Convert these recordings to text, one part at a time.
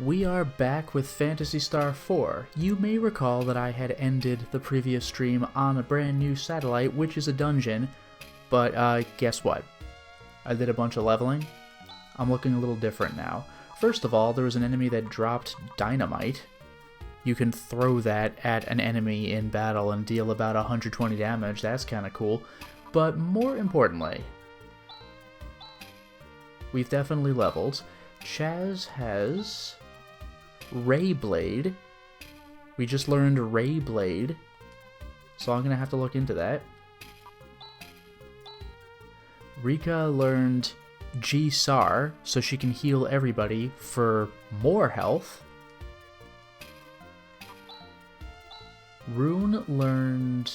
We are back with Phantasy Star 4. You may recall that I had ended the previous stream on a brand new satellite, which is a dungeon, but guess what? I did a bunch of leveling. I'm looking a little different now. First of all, there was an enemy that dropped dynamite. You can throw that at an enemy in battle and deal about 120 damage. That's kind of cool. But more importantly, we've definitely leveled. Chaz has Ray Blade. We just learned Ray Blade, so I'm gonna have to look into that. Rika learned G-Sar, so she can heal everybody for more health. Rune learned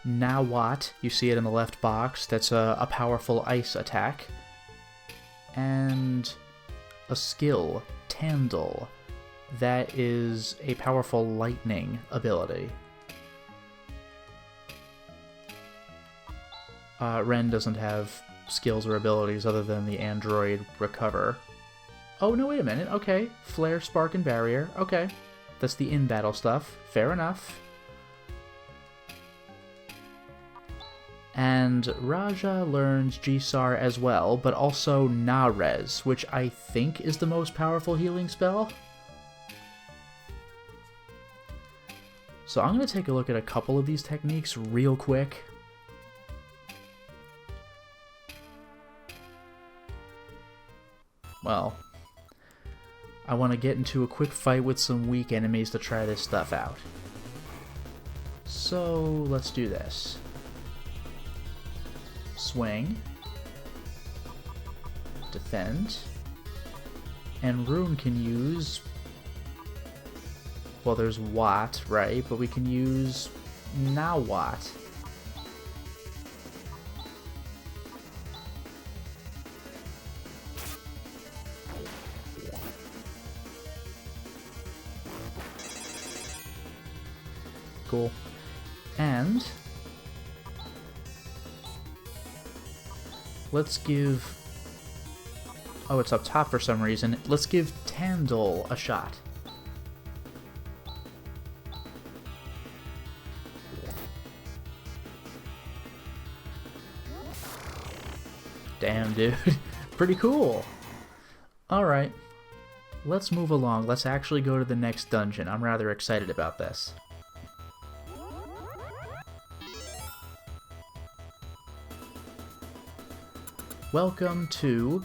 Nawat. You see it in the left box. That's a powerful ice attack. And a skill, Tandle. That is a powerful lightning ability. Ren doesn't have skills or abilities other than the android recover. Oh, no, wait a minute. Okay. Flare, Spark, and Barrier. Okay. That's the in-battle stuff. Fair enough. And Raja learns G-Sar as well, but also Na-Rez, which I think is the most powerful healing spell. So I'm going to take a look at a couple of these techniques real quick. Well, I want to get into a quick fight with some weak enemies to try this stuff out. So let's do this. Swing. Defend. And Rune can use... Well, there's Watt, right? But we can use Nawat. Cool. And let's give... Oh, it's up top for some reason. Let's give Tandle a shot. Damn, dude. Pretty cool. Alright. Let's move along. Let's actually go to the next dungeon. I'm rather excited about this. Welcome to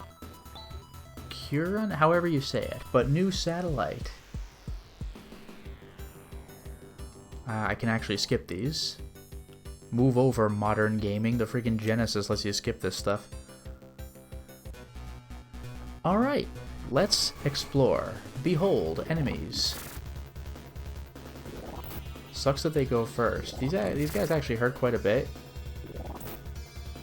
Kuran, however you say it, but new satellite. I can actually skip these. Move over, modern gaming. The freaking Genesis lets you skip this stuff. Alright, let's explore. Behold, enemies. Sucks that they go first. These guys actually hurt quite a bit.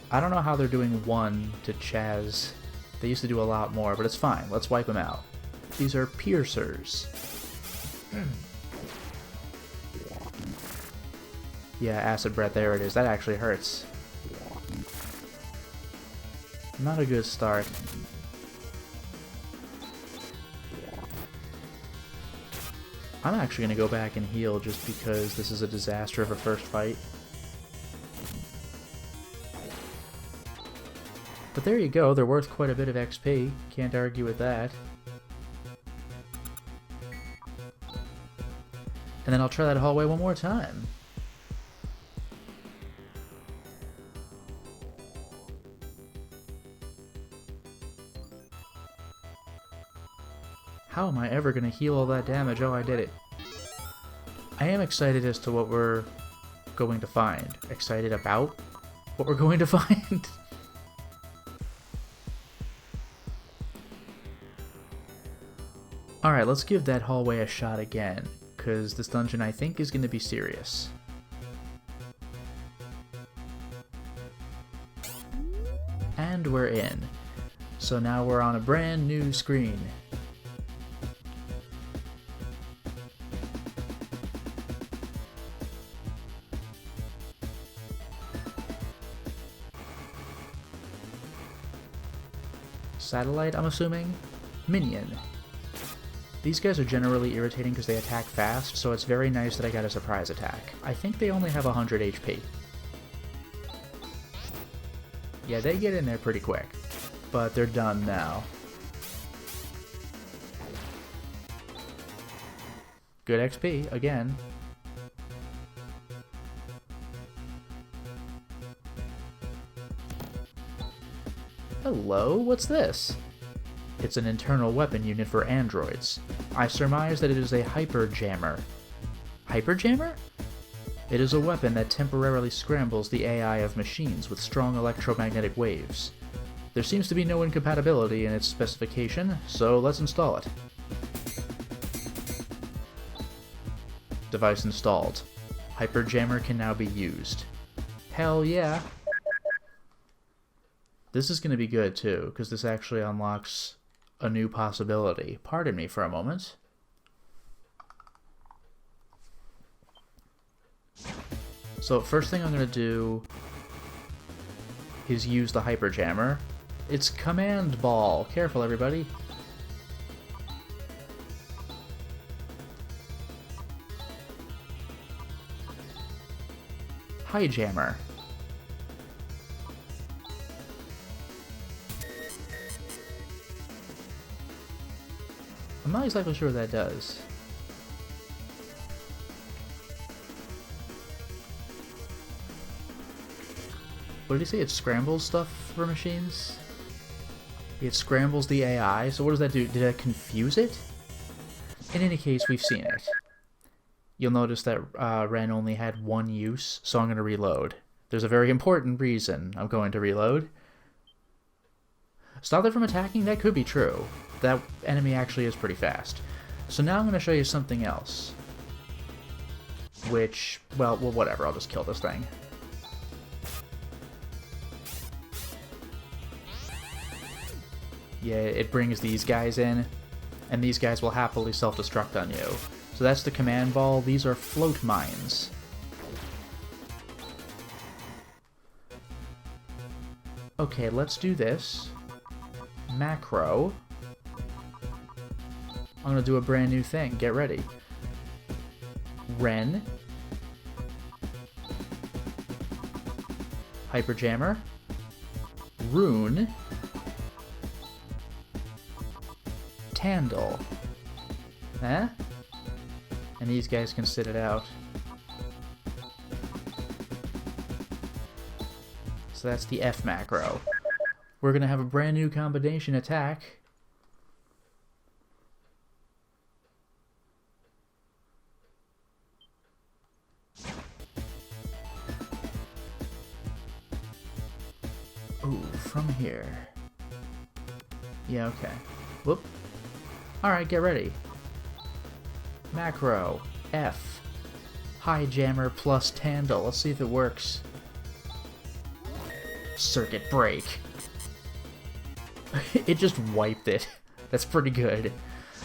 I don't know how they're doing 1 to Chaz. They used to do a lot more, but it's fine. Let's wipe them out. These are piercers. Yeah, acid breath, there it is. That actually hurts. Not a good start. I'm actually going to go back and heal just because this is a disaster of a first fight. But there you go, they're worth quite a bit of XP. Can't argue with that. And then I'll try that hallway one more time. How am I ever going to heal all that damage? Oh, I did it. I am excited as to what we're going to find. Excited about what we're going to find? Alright, let's give that hallway a shot again, because this dungeon I think is going to be serious. And we're in. So now we're on a brand new screen. Satellite, I'm assuming? Minion. These guys are generally irritating because they attack fast, so it's very nice that I got a surprise attack. I think they only have 100 HP. Yeah, they get in there pretty quick, but they're done now. Good XP, again. Hello, what's this? It's an internal weapon unit for androids. I surmise that it is a hyper jammer. Hyper jammer? It is a weapon that temporarily scrambles the AI of machines with strong electromagnetic waves. There seems to be no incompatibility in its specification, so let's install it. Device installed. Hyper jammer can now be used. Hell yeah! This is going to be good too, because this actually unlocks a new possibility. Pardon me for a moment. So first thing I'm going to do is use the hyper jammer. It's command ball. Careful, everybody. High jammer. I'm not exactly sure what that does. What did he say? It scrambles stuff for machines? It scrambles the AI, so what does that do? Did that confuse it? In any case, we've seen it. You'll notice that Ren only had one use, so I'm going to reload. There's a very important reason I'm going to reload. Stop them from attacking? That could be true. That enemy actually is pretty fast. So now I'm going to show you something else. Which, well, whatever, I'll just kill this thing. Yeah, it brings these guys in, and these guys will happily self-destruct on you. So that's the command ball. These are float mines. Okay, let's do this. Macro. I'm gonna do a brand new thing. Get ready. Ren. Hyper jammer. Rune. Tandle. Huh? And these guys can sit it out. So that's the F macro. We're gonna have a brand new combination attack. Ooh, from here. Yeah, okay. Whoop. Alright, get ready. Macro. F. High jammer plus Tandle. Let's see if it works. Circuit break. It just wiped it. That's pretty good.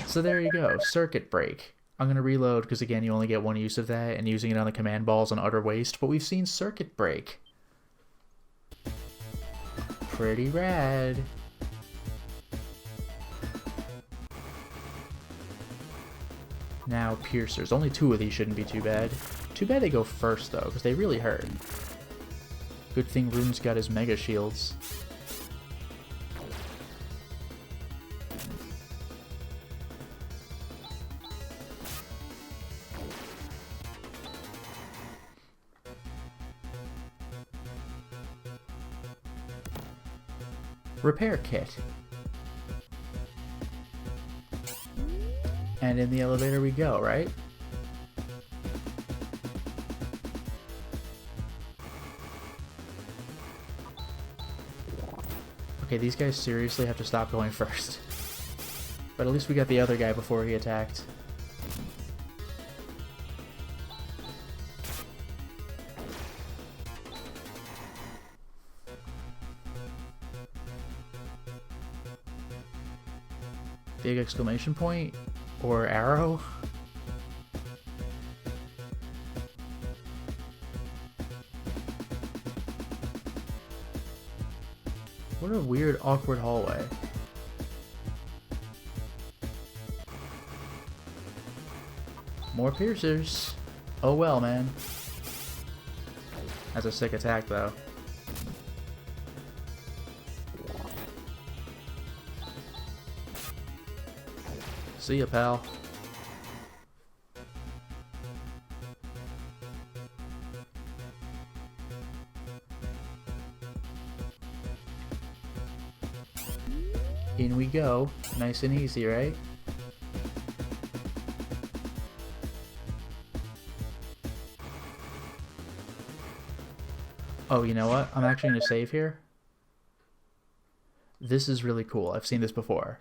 So there you go. Circuit break. I'm going to reload because, again, you only get one use of that, and using it on the command ball is an utter waste, but we've seen circuit break. Pretty rad. Now, piercers. Only 2 of these shouldn't be too bad. Too bad they go first, though, because they really hurt. Good thing Rune's got his mega shields. Repair kit. And in the elevator we go, right? Okay, these guys seriously have to stop going first. But at least we got the other guy before he attacked. Big exclamation point? Or arrow? What a weird, awkward hallway. More piercers. Oh well, man. That's a sick attack, though. See ya, pal. In we go. Nice and easy, right? Oh, you know what? I'm actually going to save here. This is really cool. I've seen this before.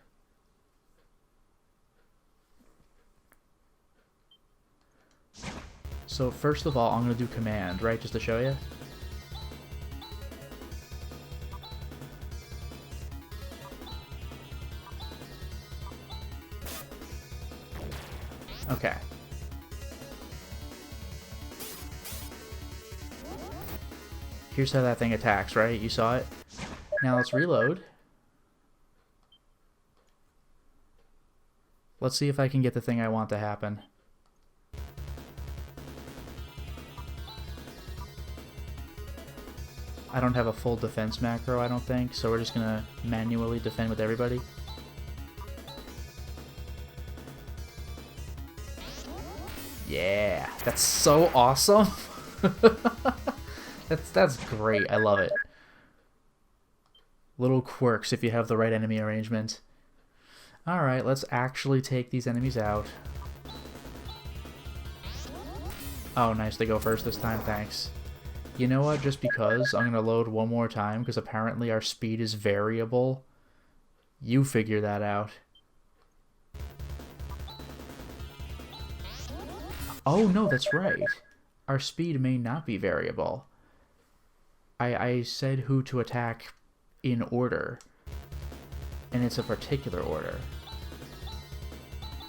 So first of all, I'm going to do command, right? Just to show you. Okay. Here's how that thing attacks, right? You saw it? Now let's reload. Let's see if I can get the thing I want to happen. I don't have a full defense macro, I don't think, so we're just gonna manually defend with everybody. Yeah, that's so awesome. That's great. I love it. Little quirks if you have the right enemy arrangement. Alright, let's actually take these enemies out. Oh, nice. They go first this time. Thanks. You know what? Just because, I'm going to load one more time, because apparently our speed is variable. You figure that out. Oh, no, that's right. Our speed may not be variable. I said who to attack in order, and it's a particular order.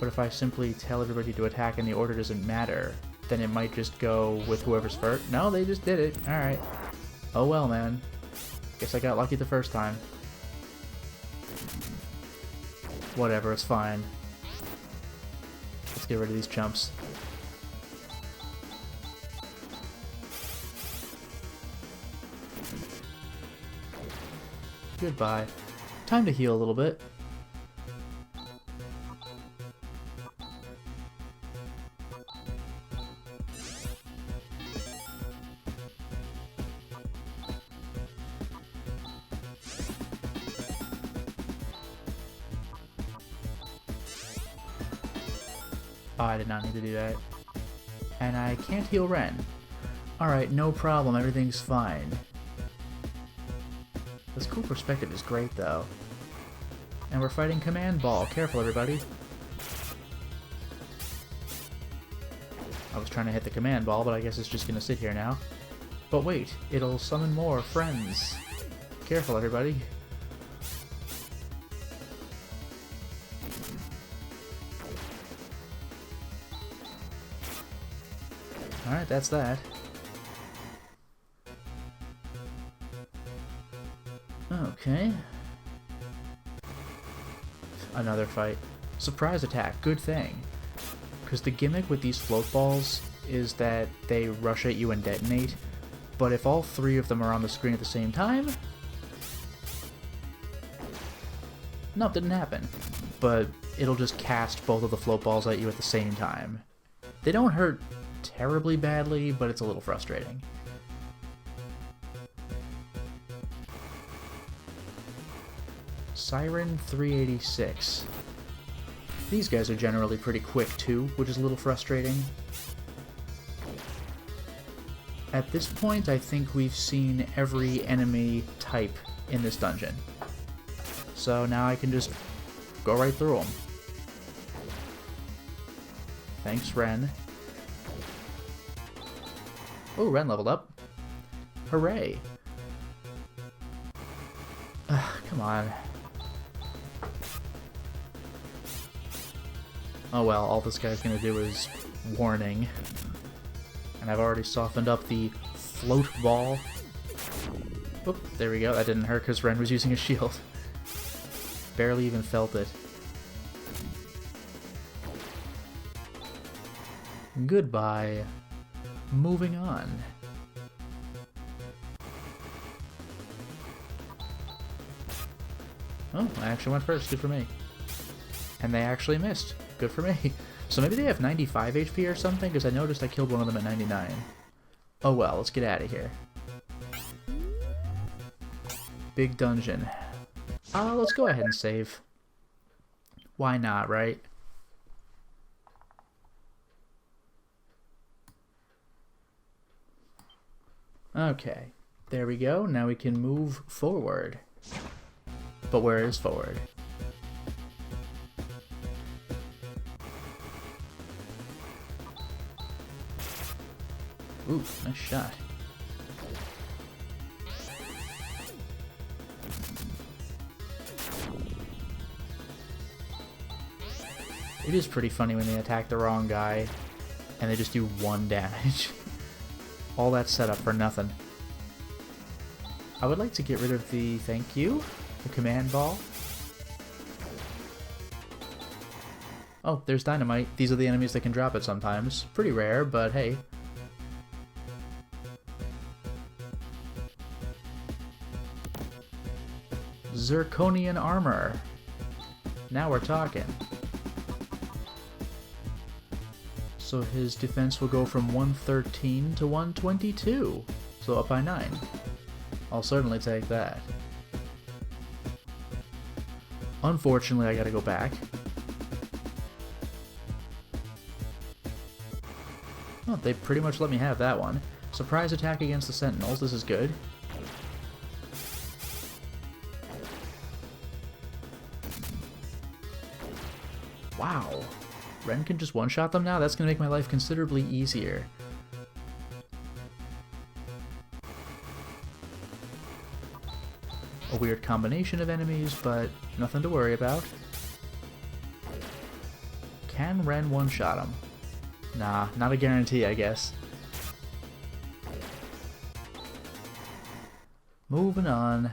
But if I simply tell everybody to attack and the order doesn't matter, then it might just go with whoever's first. No, they just did it. Alright. Oh well, man. Guess I got lucky the first time. Whatever, it's fine. Let's get rid of these chumps. Goodbye. Time to heal a little bit. Oh, I did not need to do that. And I can't heal Ren. Alright, no problem, everything's fine. This cool perspective is great, though. And we're fighting Command Ball. Careful, everybody. I was trying to hit the Command Ball, but I guess it's just gonna sit here now. But wait, it'll summon more friends. Careful, everybody. Alright, that's that. Okay. Another fight. Surprise attack, good thing. Because the gimmick with these float balls is that they rush at you and detonate, but if all three of them are on the screen at the same time... Nope, didn't happen. But it'll just cast both of the float balls at you at the same time. They don't hurt terribly badly, but it's a little frustrating. Siren 386. These guys are generally pretty quick too, which is a little frustrating. At this point, I think we've seen every enemy type in this dungeon. So now I can just go right through them. Thanks, Ren. Oh, Ren leveled up. Hooray! Come on. Oh well, all this guy's gonna do is warning. And I've already softened up the float ball. Oop, there we go. That didn't hurt because Ren was using a shield. Barely even felt it. Goodbye. Moving on. Oh, I actually went first. Good for me. And they actually missed. Good for me. So maybe they have 95 HP or something, because I noticed I killed one of them at 99. Oh well, let's get out of here. Big dungeon. Let's go ahead and save. Why not, right? Okay, there we go. Now we can move forward. But where is forward? Ooh, nice shot. It is pretty funny when they attack the wrong guy and they just do 1 damage. All that setup for nothing. I would like to get rid of the thank you, the command ball. Oh, there's dynamite. These are the enemies that can drop it sometimes. Pretty rare, but hey. Zirconian armor. Now we're talking. So his defense will go from 113 to 122. So up by 9. I'll certainly take that. Unfortunately, I gotta go back. Oh, they pretty much let me have that one. Surprise attack against the Sentinels. This is good. Wow. Ren can just one-shot them now? That's going to make my life considerably easier. A weird combination of enemies, but nothing to worry about. Can Ren one-shot him? Nah, not a guarantee, I guess. Moving on.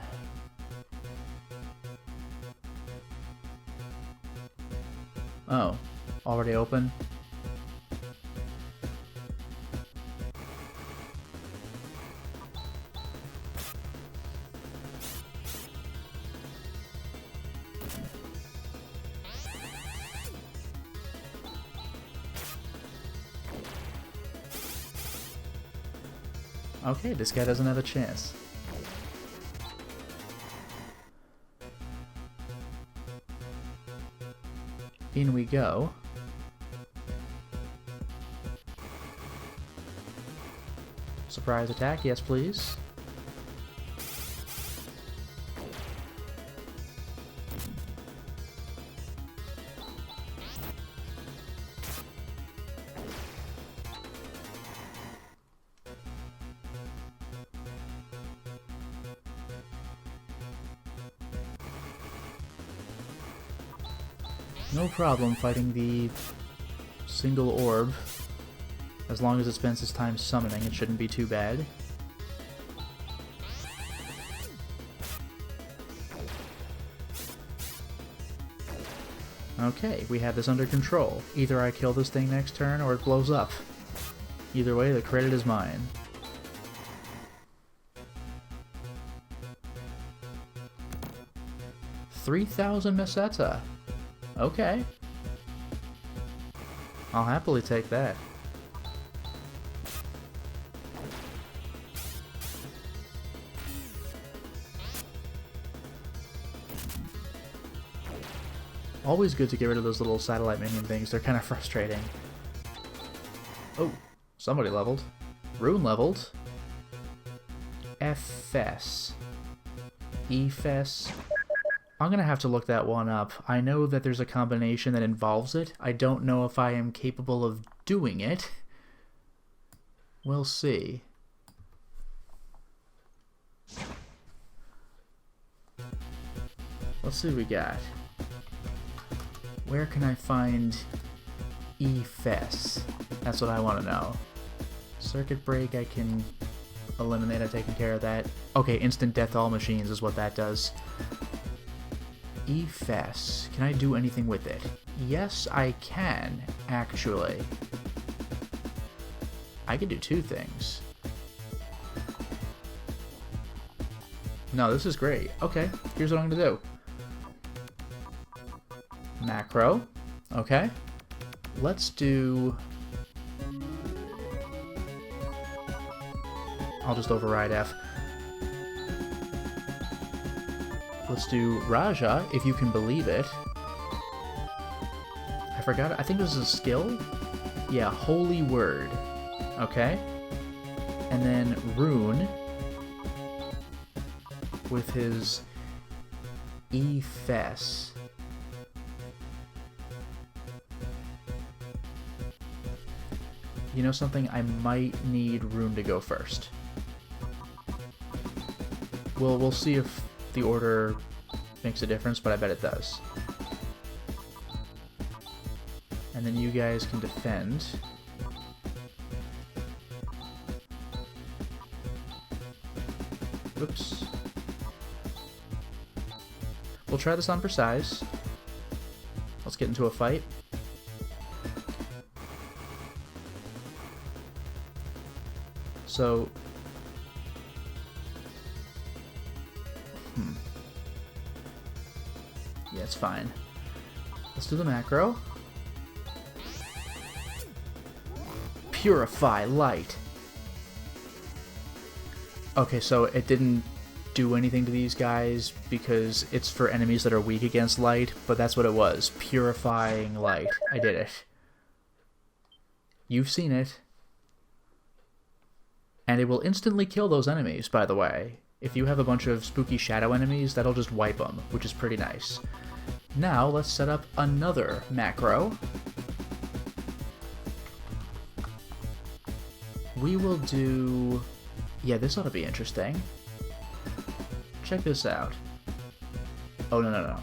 Oh, already open? Okay, this guy doesn't have a chance. In we go. Surprise attack, yes please. No problem fighting the single orb. As long as it spends its time summoning, it shouldn't be too bad. Okay, we have this under control. Either I kill this thing next turn or it blows up. Either way, the credit is mine. $3,000 Meseta. Okay. I'll happily take that. Always good to get rid of those little satellite minion things. They're kind of frustrating. Oh, somebody leveled. Rune leveled. FS. EFS. I'm gonna have to look that one up. I know that there's a combination that involves it. I don't know if I am capable of doing it. We'll see. Let's see what we got. Where can I find EFS? That's what I want to know. Circuit break I can eliminate. I've taken care of that. Okay, instant death all machines is what that does. EFS. Can I do anything with it? Yes, I can, actually. I could do two things. No, this is great. Okay, here's what I'm gonna do. Macro. Okay. Let's do... I'll just override F. Let's do Raja, if you can believe it. I forgot, I think this is a skill? Yeah, Holy Word. Okay. And then Rune with his E-Fess. You know something? I might need Rune to go first. We'll see if the order makes a difference, but I bet it does. And then you guys can defend. Oops. We'll try this on for size. Let's get into a fight. So... Yeah, it's fine. Let's do the macro. Purify light. Okay, so it didn't do anything to these guys because it's for enemies that are weak against light, but that's what it was. Purifying light. I did it. You've seen it. And it will instantly kill those enemies, by the way. If you have a bunch of spooky shadow enemies, that'll just wipe them, which is pretty nice. Now, let's set up another macro. We will do... Yeah, this ought to be interesting. Check this out. Oh, no.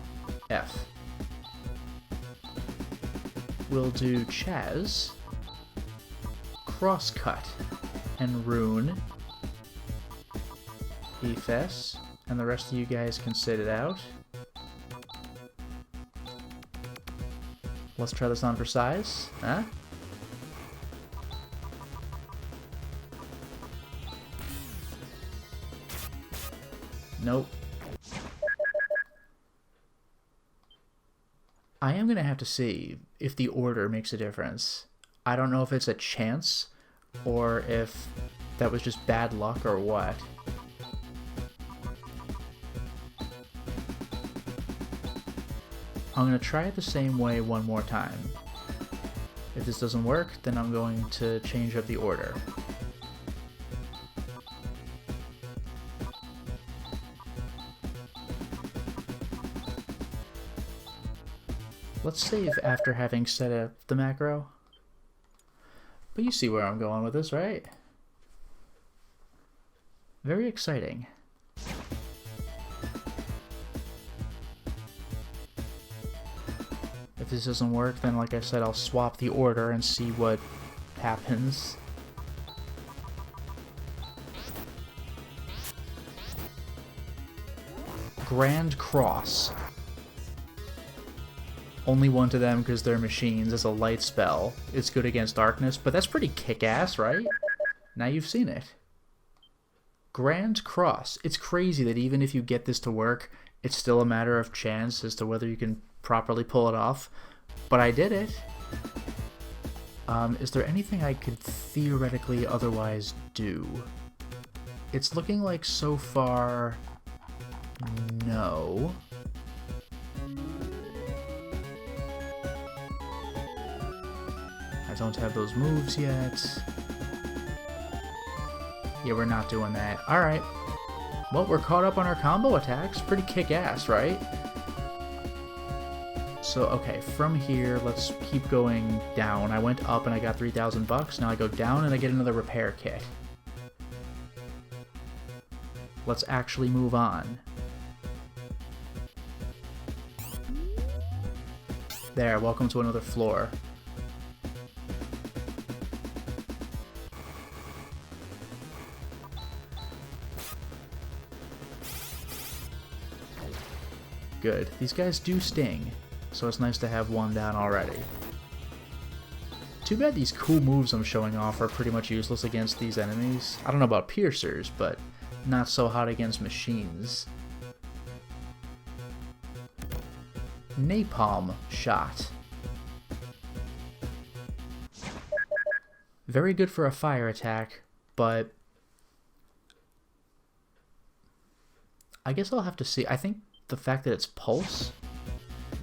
F. We'll do Chaz, Crosscut, and Rune. E-Fess, and the rest of you guys can sit it out. Let's try this on for size. Huh? Nope. I am gonna have to see if the order makes a difference. I don't know if it's a chance, or if that was just bad luck or what. I'm going to try it the same way one more time. If this doesn't work, then I'm going to change up the order. Let's save after having set up the macro. But you see where I'm going with this, right? Very exciting. If this doesn't work, then like I said, I'll swap the order and see what happens. Grand Cross. Only one to them because they're machines as a light spell. It's good against darkness, but that's pretty kick-ass, right? Now you've seen it. Grand Cross. It's crazy that even if you get this to work, it's still a matter of chance as to whether you can properly pull it off, but I did it. Is there anything I could theoretically otherwise do? It's looking like so far, no. I don't have those moves yet. Yeah, we're not doing that. Alright. Well, we're caught up on our combo attacks. Pretty kick-ass, right? So, okay, from here, let's keep going down. I went up and I got 3,000 bucks. Now I go down and I get another repair kit. Let's actually move on. There, welcome to another floor. Good. These guys do sting, so it's nice to have one down already. Too bad these cool moves I'm showing off are pretty much useless against these enemies. I don't know about piercers, but not so hot against machines. Napalm shot. Very good for a fire attack, but I guess I'll have to see. I think the fact that it's pulse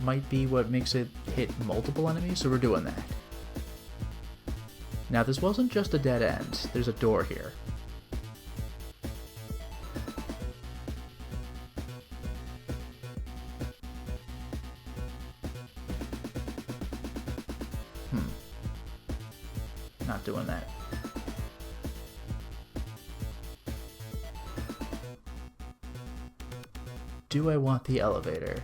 might be what makes it hit multiple enemies, so we're doing that. Now, this wasn't just a dead end. There's a door here. Not doing that. Do I want the elevator?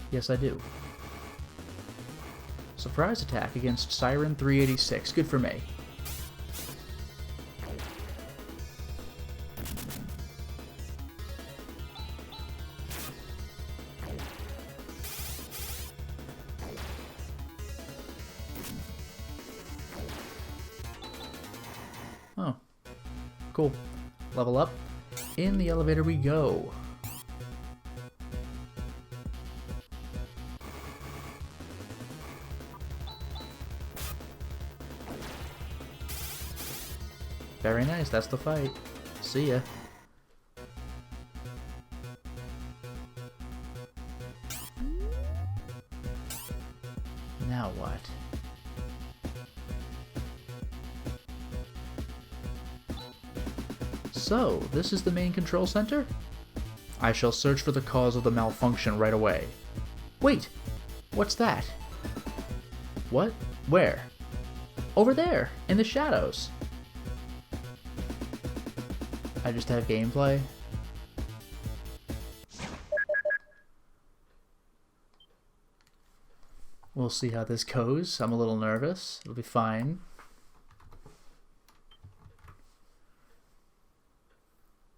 Yes, I do. Surprise attack against Siren 386. Good for me. Oh. Cool. Level up. In the elevator we go. Very nice, that's the fight. See ya. Now what? So, this is the main control center? I shall search for the cause of the malfunction right away. Wait! What's that? What? Where? Over there, in the shadows. I just have gameplay. We'll see how this goes. I'm a little nervous. It'll be fine.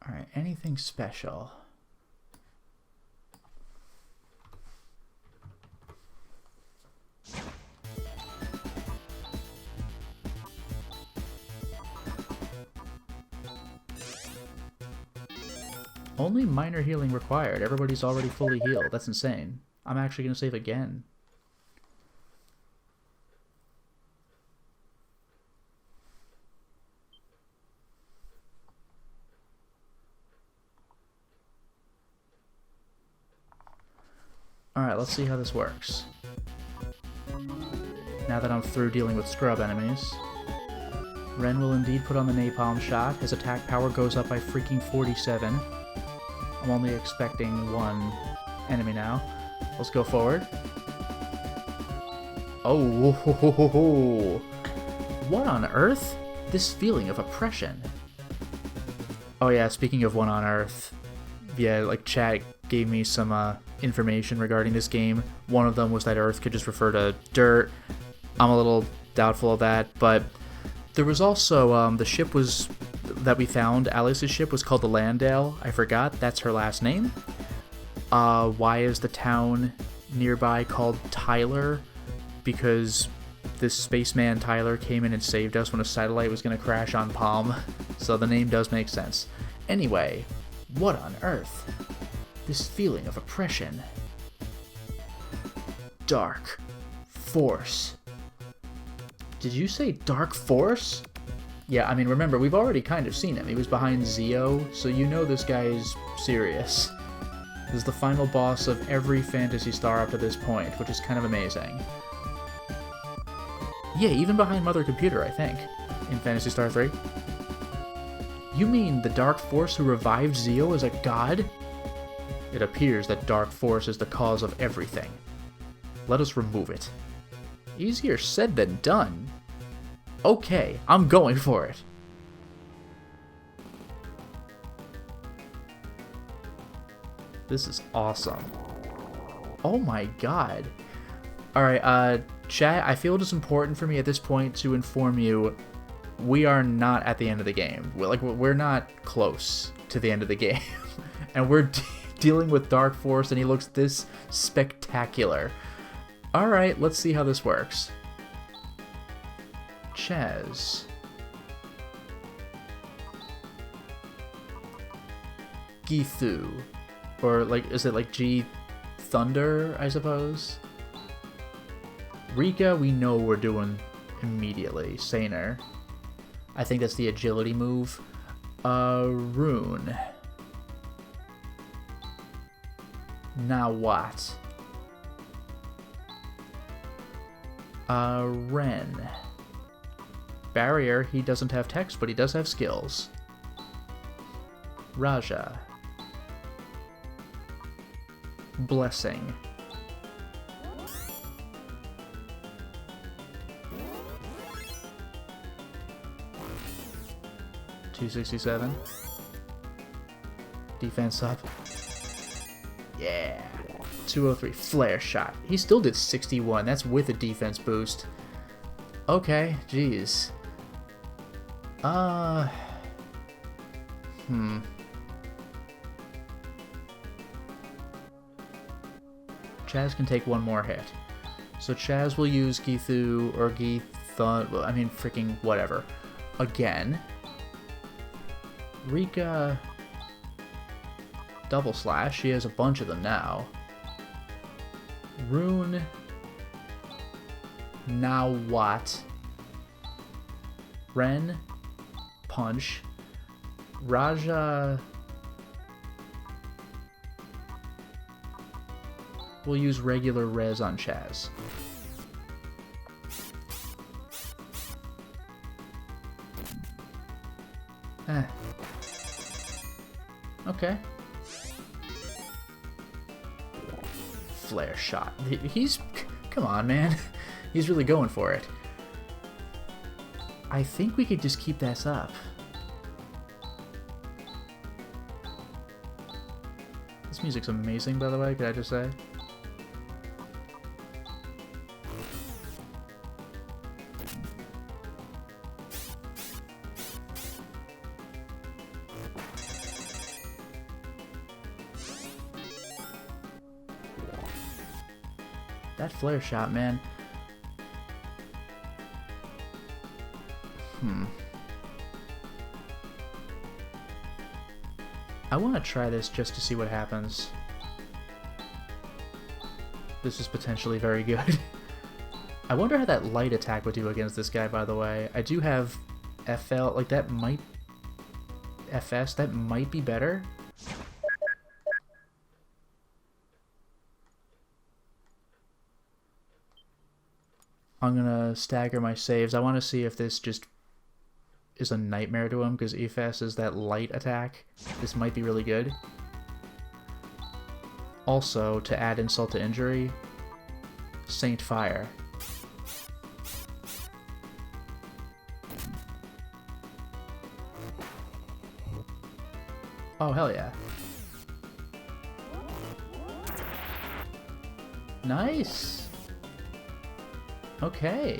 Alright, anything special? Only minor healing required. Everybody's already fully healed. That's insane. I'm actually going to save again. Alright, let's see how this works. Now that I'm through dealing with scrub enemies, Ren will indeed put on the napalm shot. His attack power goes up by freaking 47. I'm only expecting one enemy now. Let's go forward. Oh, ho, ho, ho, ho. What on earth? This feeling of oppression. Oh yeah, speaking of What on Earth, yeah, like chat gave me some information regarding this game. One of them was that Earth could just refer to dirt. I'm a little doubtful of that, but there was also the ship that we found. Alice's ship was called the Landale. I forgot, that's her last name. Why is the town nearby called Tyler? Because this spaceman Tyler came in and saved us when a satellite was going to crash on Palm. So the name does make sense. Anyway, what on earth? This feeling of oppression. Dark Force. Did you say Dark Force? Yeah, I mean, remember, we've already kind of seen him. He was behind Zio, so you know this guy is serious. This is the final boss of every Phantasy Star up to this point, which is kind of amazing. Yeah, even behind Mother Computer, I think, in Phantasy Star 3. You mean the Dark Force who revived Zio as a god? It appears that Dark Force is the cause of everything. Let us remove it. Easier said than done. Okay, I'm going for it. This is awesome. Oh my god. Alright, chat, I feel it is important for me at this point to inform you we are not at the end of the game. We're not close to the end of the game. And we're dealing with Dark Force and he looks this spectacular. Alright, let's see how this works. Chaz. Githu. Or, like, is it like G Thunder, I suppose? Rika, we know we're doing immediately. Saner. I think that's the agility move. Rune. Now what? Ren. Barrier, he doesn't have text, but he does have skills. Raja. Blessing. $267. Defense up. Yeah. 203. Flare shot. He still did 61. That's with a defense boost. Okay, jeez. Chaz can take one more hit. So Chaz will use Githu or Githun, well, I mean freaking whatever. Again. Rika... Double slash. She has a bunch of them now. Rune... Now what? Ren... Punch. Raja... We'll use regular res on Chaz. Okay. Flare shot. He's... Come on, man. He's really going for it. I think we could just keep this up. This music's amazing, by the way, could I just say? That flare shot, man. I want to try this just to see what happens. This is potentially very good. I wonder how that light attack would do against this guy, by the way. I do have FL, like that might... FS, that might be better. I'm gonna stagger my saves. I want to see if this just is a nightmare to him, because EFS is that light attack. This might be really good. Also, to add insult to injury, Saint Fire. Oh, hell yeah. Nice! Okay.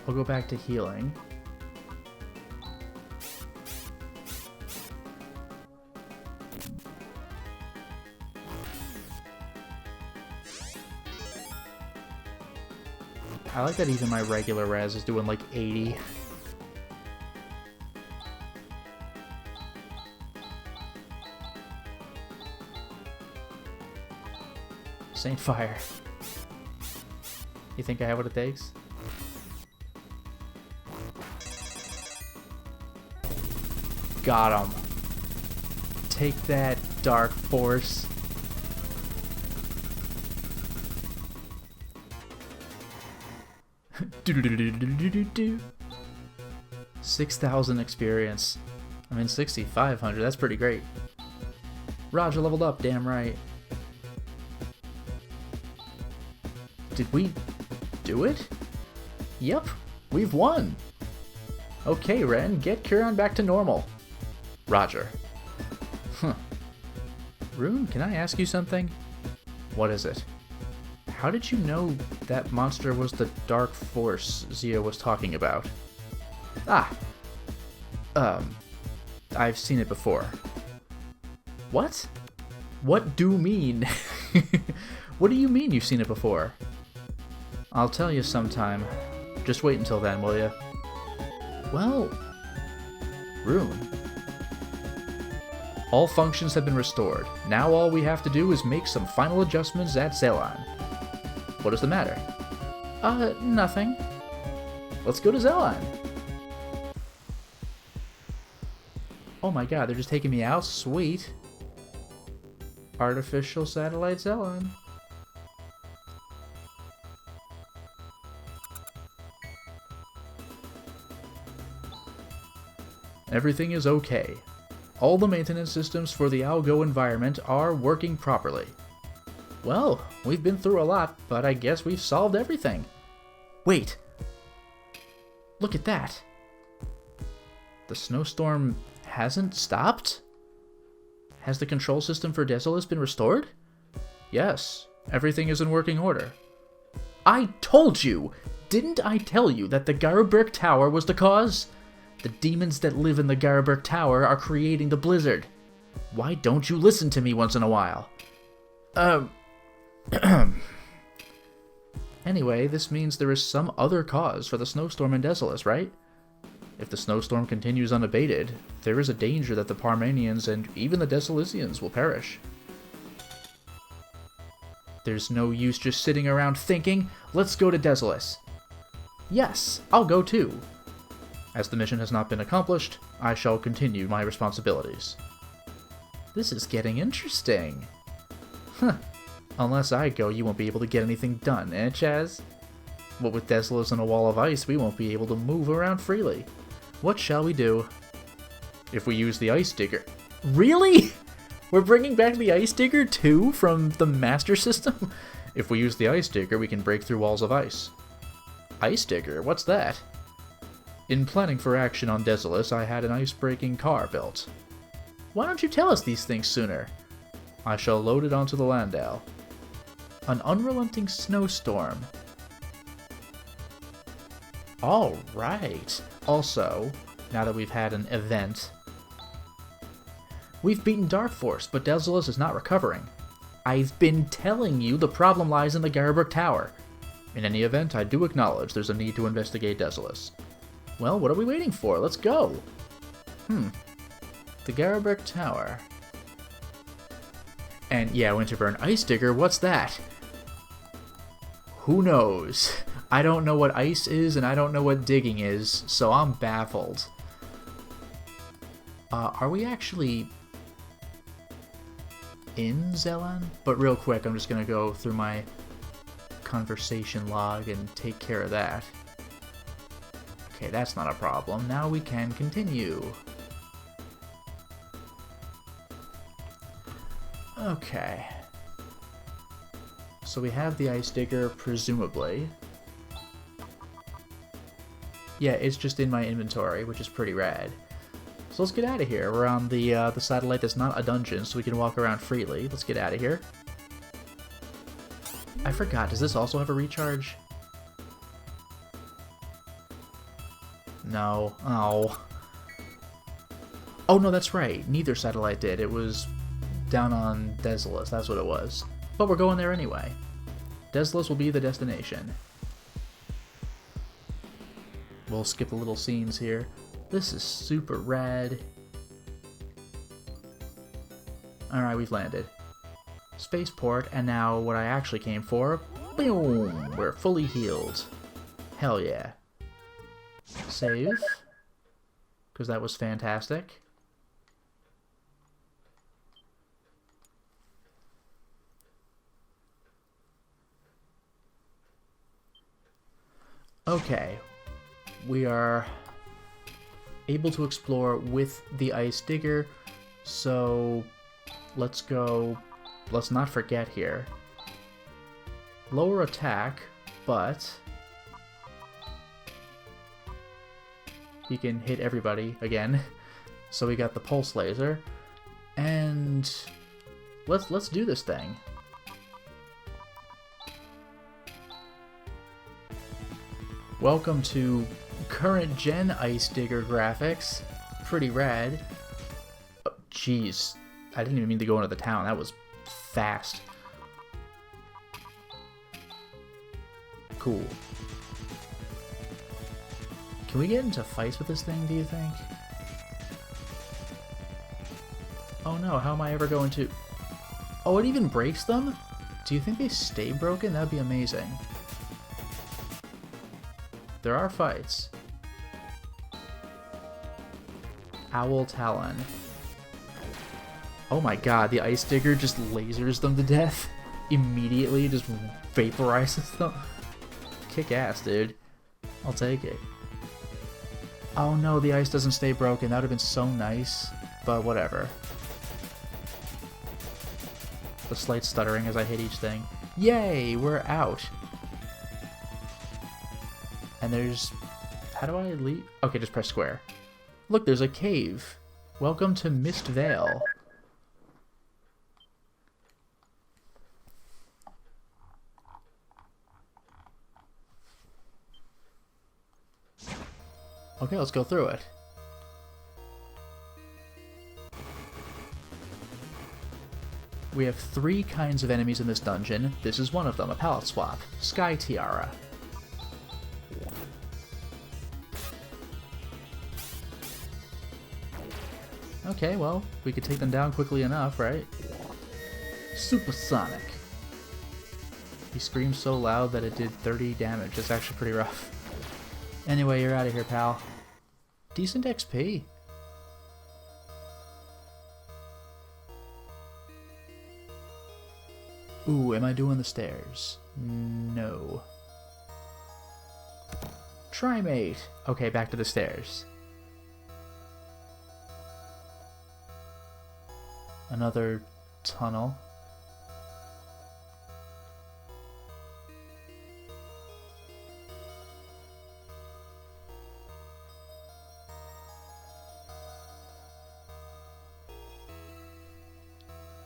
I'll go back to healing. I like that even my regular res is doing like 80. Saint Fire. You think I have what it takes? Got him. Take that, Dark Force. Do 6,000 experience. I mean 6,500. That's pretty great. Roger leveled up. Damn right. Did we do it? Yep, we've won. Okay, Ren, get Kuran back to normal. Roger. Huh. Rune, can I ask you something? What is it? How did you know that monster was the dark force Zia was talking about? Ah. I've seen it before. What? What do you mean? What do you mean you've seen it before? I'll tell you sometime. Just wait until then, will ya? Well... Rune. All functions have been restored. Now all we have to do is make some final adjustments at Zelan. What is the matter? Nothing. Let's go to Zelan. Oh my god, they're just taking me out? Sweet. Artificial satellite Zelan. Everything is okay. All the maintenance systems for the Algo environment are working properly. Well, we've been through a lot, but I guess we've solved everything. Wait! Look at that! The snowstorm hasn't stopped? Has the control system for Desolus been restored? Yes, everything is in working order. I told you! Didn't I tell you that the Garberg Tower was the cause? The demons that live in the Garberg Tower are creating the blizzard. Why don't you listen to me once in a while? Anyway, this means there is some other cause for the snowstorm in Desolus, right? If the snowstorm continues unabated, there is a danger that the Parmenians and even the Desolisians will perish. There's no use just sitting around thinking. Let's go to Desolus. Yes, I'll go too. As the mission has not been accomplished, I shall continue my responsibilities. This is getting interesting. Huh. Unless I go, you won't be able to get anything done, eh, Chaz? What with Desolus and a wall of ice, we won't be able to move around freely. What shall we do? If we use the ice digger... Really? We're bringing back the ice digger too from the Master System? If we use the ice digger, we can break through walls of ice. Ice digger? What's that? In planning for action on Desolus, I had an ice-breaking car built. Why don't you tell us these things sooner? I shall load it onto the Landau. An unrelenting snowstorm. Alright. Also, now that we've had an event, we've beaten Dark Force, but Desolus is not recovering. I've been telling you the problem lies in the Garberg Tower. In any event, I do acknowledge there's a need to investigate Desolus. Well, what are we waiting for? Let's go! The Garberg Tower. And yeah, Winterburn Ice Digger, what's that? Who knows? I don't know what ice is, and I don't know what digging is, so I'm baffled. Are we actually in Zelan? But real quick, I'm just gonna go through my conversation log and take care of that. Okay, that's not a problem. Now we can continue. Okay. So we have the ice digger, presumably. Yeah, it's just in my inventory, which is pretty rad. So let's get out of here. We're on the satellite that's not a dungeon, so we can walk around freely. Let's get out of here. I forgot, does this also have a recharge? No. Oh. Oh, no, that's right. Neither satellite did. It was down on Desolus. That's what it was. But we're going there anyway. Desolus will be the destination. We'll skip the little scenes here. This is super rad. Alright, we've landed. Spaceport, and now what I actually came for. Boom! We're fully healed. Hell yeah. Save. Because that was fantastic. Okay. We are able to explore with the ice digger, so let's go. Let's not forget here. Lower attack, but he can hit everybody again. So we got the pulse laser, and let's do this thing. Welcome to current gen Ice Digger graphics. Pretty rad. Oh, jeez. I didn't even mean to go into the town. That was fast. Cool. Can we get into fights with this thing, do you think? Oh no, how am I ever going to... Oh, it even breaks them? Do you think they stay broken? That'd be amazing. There are fights. Owl Talon. Oh my god, the Ice Digger just lasers them to death. Immediately just vaporizes them. Kick ass, dude. I'll take it. Oh no, the ice doesn't stay broken. That would have been so nice. But whatever. The slight stuttering as I hit each thing. Yay, we're out. And there's... How do I leave? Okay, just press square. Look, there's a cave. Welcome to Mist Vale. Okay, let's go through it. We have 3 kinds of enemies in this dungeon. This is one of them, a palette swap. Sky Tiara. Okay, well, we could take them down quickly enough, right? Supersonic. He screamed so loud that it did 30 damage. It's actually pretty rough. Anyway, you're out of here, pal. Decent XP. Ooh, am I doing the stairs? No. Trimate. Okay, back to the stairs. Another tunnel.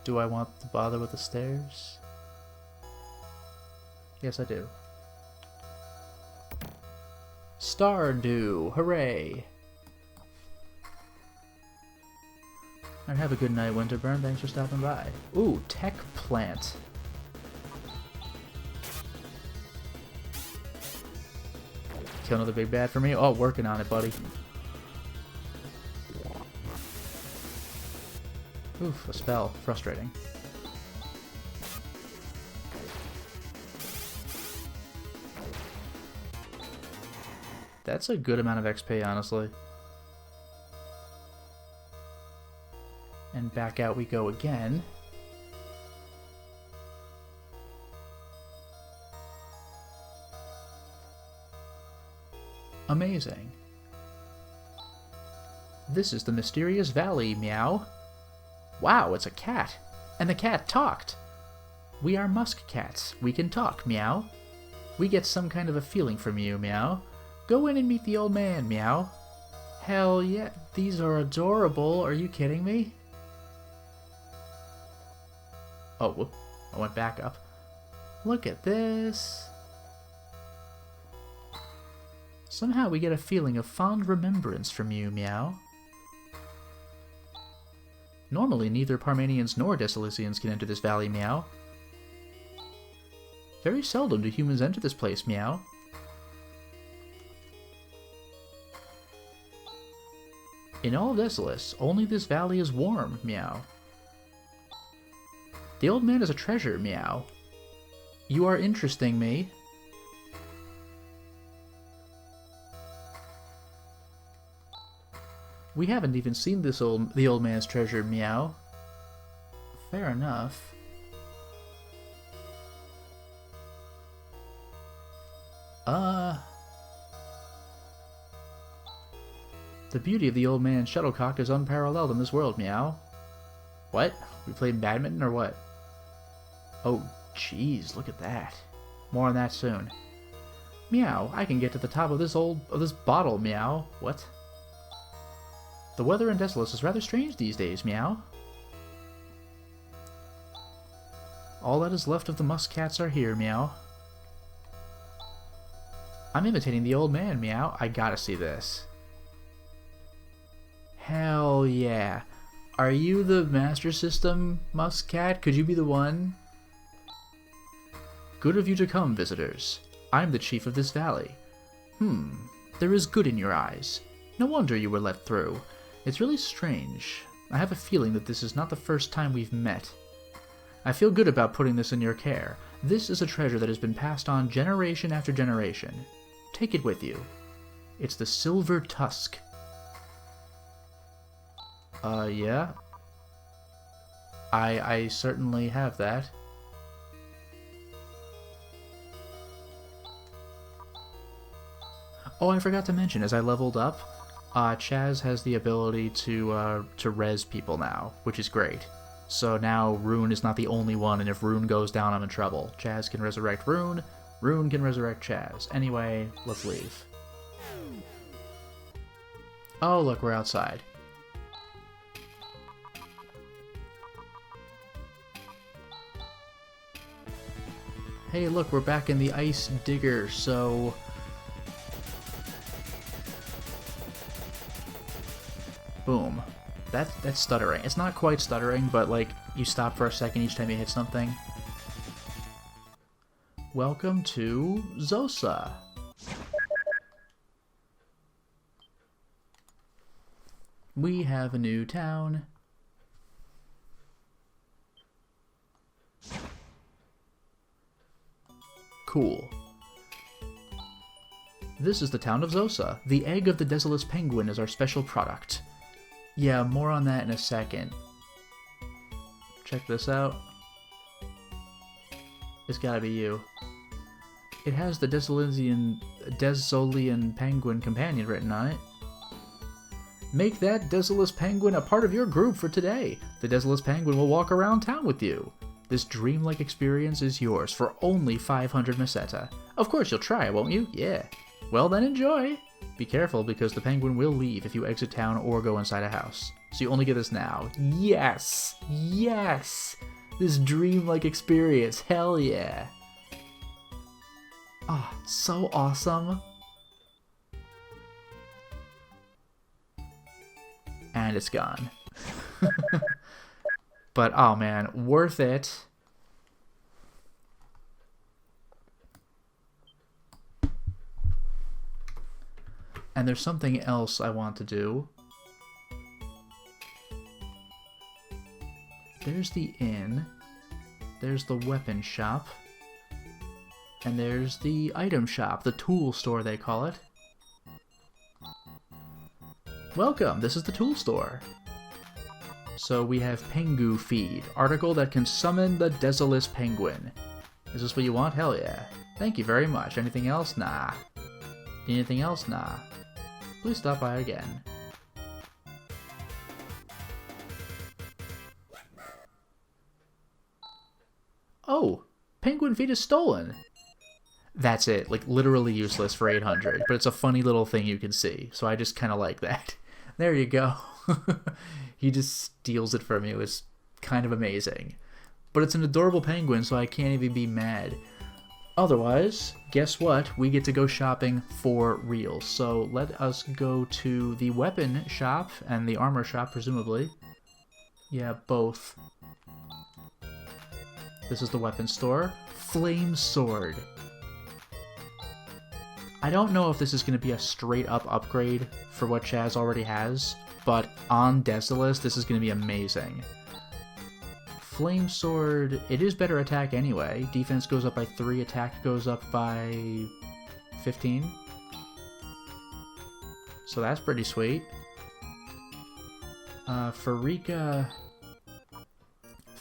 Do I want to bother with the stairs? Yes, I do. Stardew! Hooray! Alright, have a good night, Winterburn. Thanks for stopping by. Ooh, Tech Plant. Kill another big bad for me? Oh, working on it, buddy. Oof, a spell. Frustrating. That's a good amount of XP, honestly. And back out we go again. Amazing. This is the mysterious valley, meow. Wow, it's a cat. And the cat talked. We are musk cats. We can talk, meow. We get some kind of a feeling from you, meow. Go in and meet the old man, meow. Hell yeah, these are adorable. Are you kidding me? Oh, whoop. I went back up. Look at this. Somehow we get a feeling of fond remembrance from you, meow. Normally, neither Parmenians nor Desillusians can enter this valley, meow. Very seldom do humans enter this place, meow. In all of Desolus, only this valley is warm, meow. The old man is a treasure, meow. You are interesting me. We haven't even seen the old man's treasure, meow. Fair enough. The beauty of the old man's shuttlecock is unparalleled in this world, meow. What? We played badminton or what? Oh, jeez, look at that. More on that soon. Meow, I can get to the top of this bottle, meow. What? The weather in Desolus is rather strange these days, meow. All that is left of the musk cats are here, meow. I'm imitating the old man, meow. I gotta see this. Hell yeah. Are you the Master System Muscat? Could you be the one? Good of you to come, visitors. I'm the chief of this valley. There is good in your eyes. No wonder you were let through. It's really strange. I have a feeling that this is not the first time we've met. I feel good about putting this in your care. This is a treasure that has been passed on generation after generation. Take it with you. It's the silver tusk. Yeah. I certainly have that. Oh, I forgot to mention, as I leveled up, Chaz has the ability to res people now, which is great. So now Rune is not the only one, and if Rune goes down, I'm in trouble. Chaz can resurrect Rune, Rune can resurrect Chaz. Anyway, let's leave. Oh, look, we're outside. Hey, look, we're back in the ice digger, so... Boom. That's stuttering. It's not quite stuttering, but like you stop for a second each time you hit something. Welcome to Zosa. We have a new town. Cool. This is the town of Zosa. The egg of the Desolate Penguin is our special product. Yeah, more on that in a second. Check this out. It's gotta be you. It has the Desolian Penguin Companion written on it. Make that Desolate Penguin a part of your group for today. The Desolate Penguin will walk around town with you. This dreamlike experience is yours for only 500 meseta. Of course you'll try, won't you? Yeah. Well then enjoy! Be careful, because the penguin will leave if you exit town or go inside a house. So you only get this now. Yes! Yes! This dreamlike experience, hell yeah! Oh, so awesome! And it's gone. But, oh man, worth it. And there's something else I want to do. There's the inn. There's the weapon shop. And there's the item shop, the tool store they call it. Welcome, this is the tool store. So we have Pengu Feed, article that can summon the Desolate Penguin. Is this what you want? Hell yeah. Thank you very much. Anything else? Nah. Anything else? Nah. Please stop by again. Oh! Penguin Feed is stolen! That's it. Like, literally useless for 800, but it's a funny little thing you can see, so I just kind of like that. There you go. He just steals it from you. It's kind of amazing. But it's an adorable penguin, so I can't even be mad. Otherwise, guess what? We get to go shopping for real. So let us go to the weapon shop and the armor shop, presumably. Yeah, both. This is the weapon store. Flame Sword. I don't know if this is going to be a straight-up upgrade for what Chaz already has, but on Desolus, this is going to be amazing. Flame Sword, it is better attack anyway. Defense goes up by 3, attack goes up by 15. So that's pretty sweet. Farika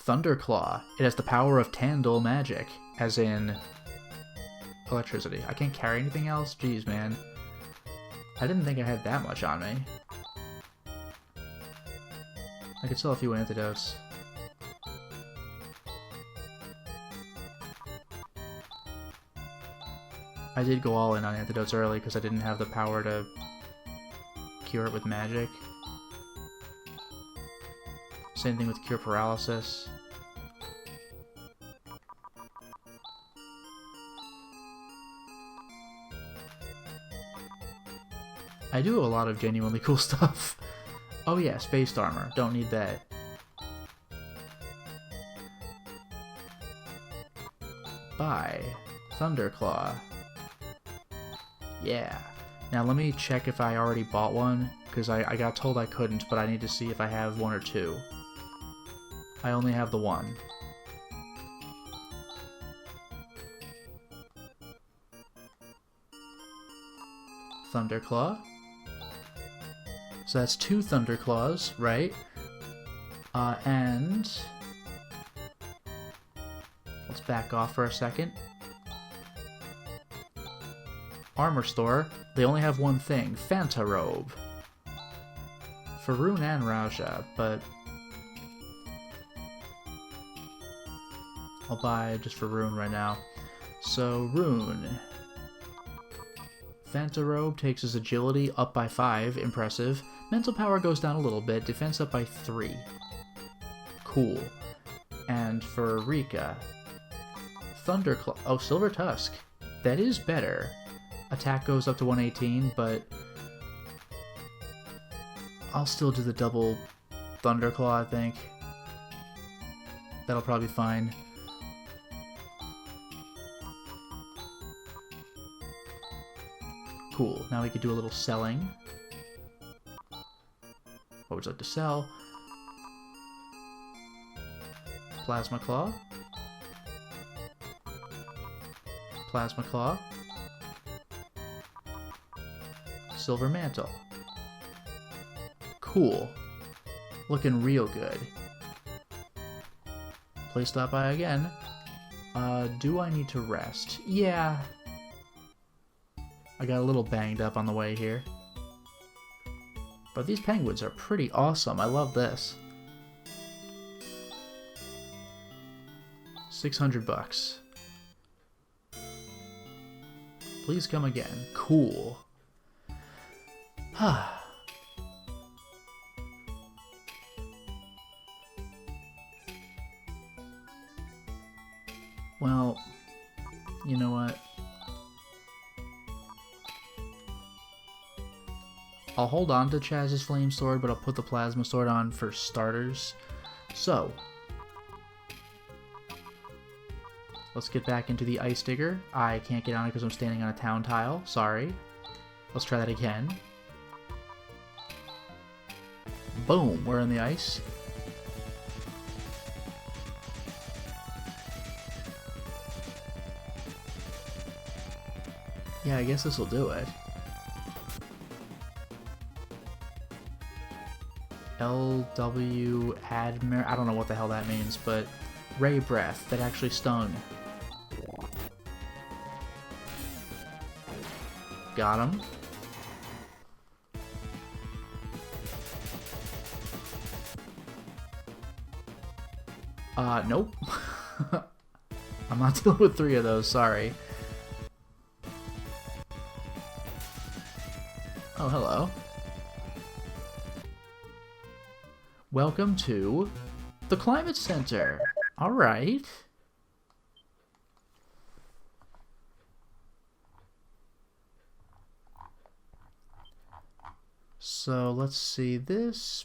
Thunderclaw. It has the power of Tandil magic, as in electricity. I can't carry anything else? Jeez, man. I didn't think I had that much on me. I could sell a few antidotes. I did go all in on antidotes early because I didn't have the power to cure it with magic. Same thing with cure paralysis. I do a lot of genuinely cool stuff. Oh yeah, spaced armor. Don't need that. Buy. Thunderclaw. Yeah. Now let me check if I already bought one, because I got told I couldn't, but I need to see if I have one or two. I only have the one. Thunderclaw. So that's 2 Thunderclaws, right? And let's back off for a second. Armor store. They only have one thing. Phanta Robe. For Rune and Raja, but I'll buy just for Rune right now. So, Rune. Phanta Robe takes his agility up by 5, impressive. Mental power goes down a little bit, defense up by 3. Cool. And for Rika, Thunderclaw. Oh, Silver Tusk. That is better. Attack goes up to 118, but I'll still do the double Thunderclaw, I think. That'll probably be fine. Cool. Now we could do a little selling. What would you like to sell? Plasma Claw. Plasma Claw. Silver Mantle. Cool. Looking real good. Place stop by again. Do I need to rest? Yeah. I got a little banged up on the way here. But these penguins are pretty awesome. I love this. 600 bucks. Please come again. Cool. Well, you know what? I'll hold on to Chaz's Flame Sword, but I'll put the Plasma Sword on for starters. So, let's get back into the Ice Digger. I can't get on it because I'm standing on a town tile. Sorry. Let's try that again. Boom, we're in the ice. Yeah, I guess this will do it. LW Admir, I don't know what the hell that means, but Ray Breath, that actually stung. Got him. Nope. I'm not dealing with 3 of those, sorry. Oh, hello. Welcome to the Climate Center. Alright. So let's see, this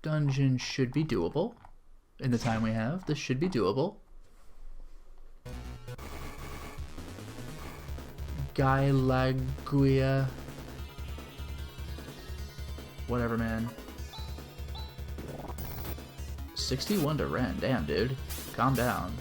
dungeon should be doable. In the time we have, this should be doable. Guy Laguia. Whatever, man. 61 to Ren. Damn, dude. Calm down.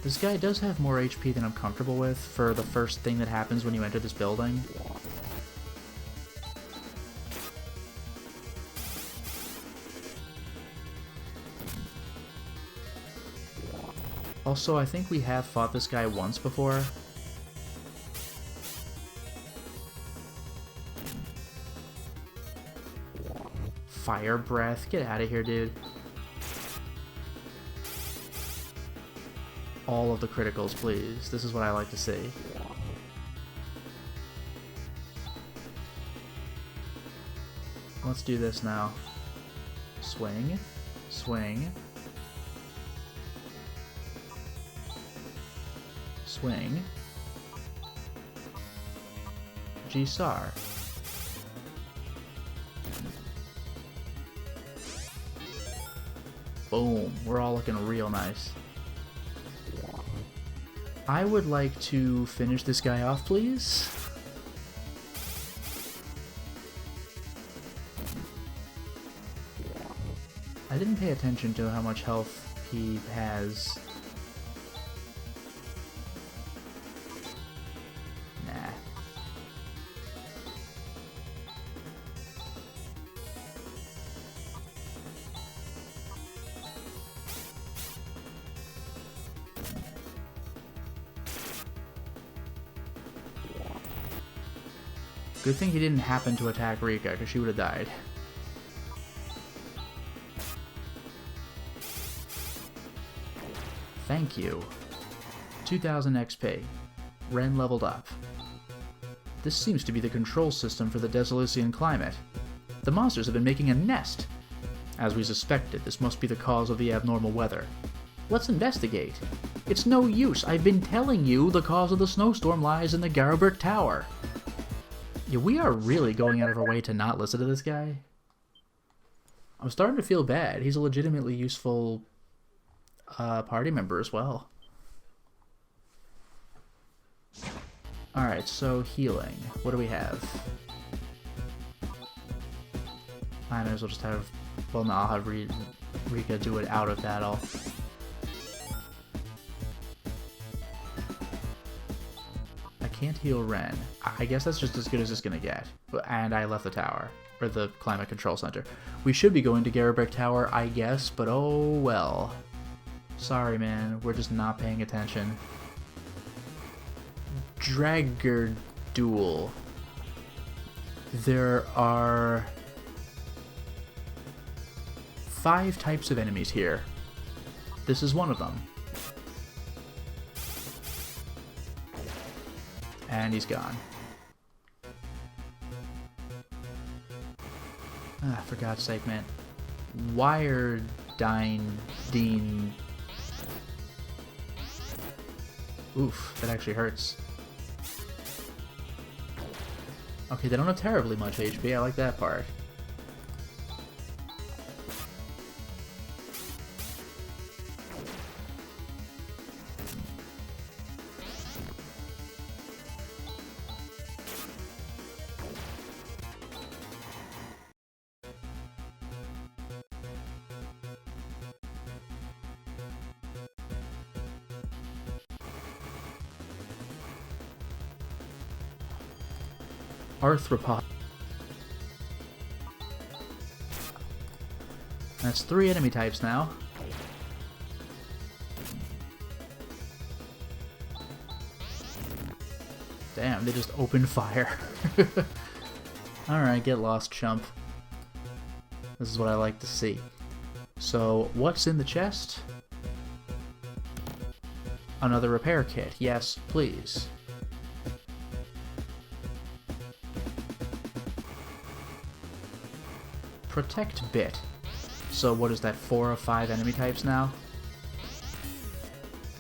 This guy does have more HP than I'm comfortable with for the first thing that happens when you enter this building. Also, I think we have fought this guy once before. Fire Breath. Get out of here, dude. All of the criticals, please. This is what I like to see. Let's do this now. Swing. Swing. Swing. G-Sar. Boom. We're all looking real nice. I would like to finish this guy off, please. I didn't pay attention to how much health he has. Nah. Good thing he didn't happen to attack Rika, because she would have died. Thank you. 2000 XP. Ren leveled up. This seems to be the control system for the Desolician climate. The monsters have been making a nest. As we suspected, this must be the cause of the abnormal weather. Let's investigate. It's no use. I've been telling you the cause of the snowstorm lies in the Garbrick Tower. Yeah, we are really going out of our way to not listen to this guy. I'm starting to feel bad. He's a legitimately useful party member as well. Alright, so healing. What do we have? I might as well just have... Well, no, I'll have Rika do it out of battle. I can't heal Ren. I guess that's just as good as it's gonna get. And I left the tower. Or the Climate Control Center. We should be going to Garbrick Tower, I guess, but oh well. Sorry, man. We're just not paying attention. Dragger Duel. There are 5 types of enemies here. This is one of them. And he's gone. Ah, for God's sake, man. Dean. Oof, that actually hurts. Okay, they don't have terribly much HP. I like that part. Arthropod. That's 3 enemy types now. Damn, they just opened fire. Alright, get lost, chump. This is what I like to see. So, what's in the chest? Another repair kit. Yes, please. Protect bit. So what is that, 4 of 5 enemy types now?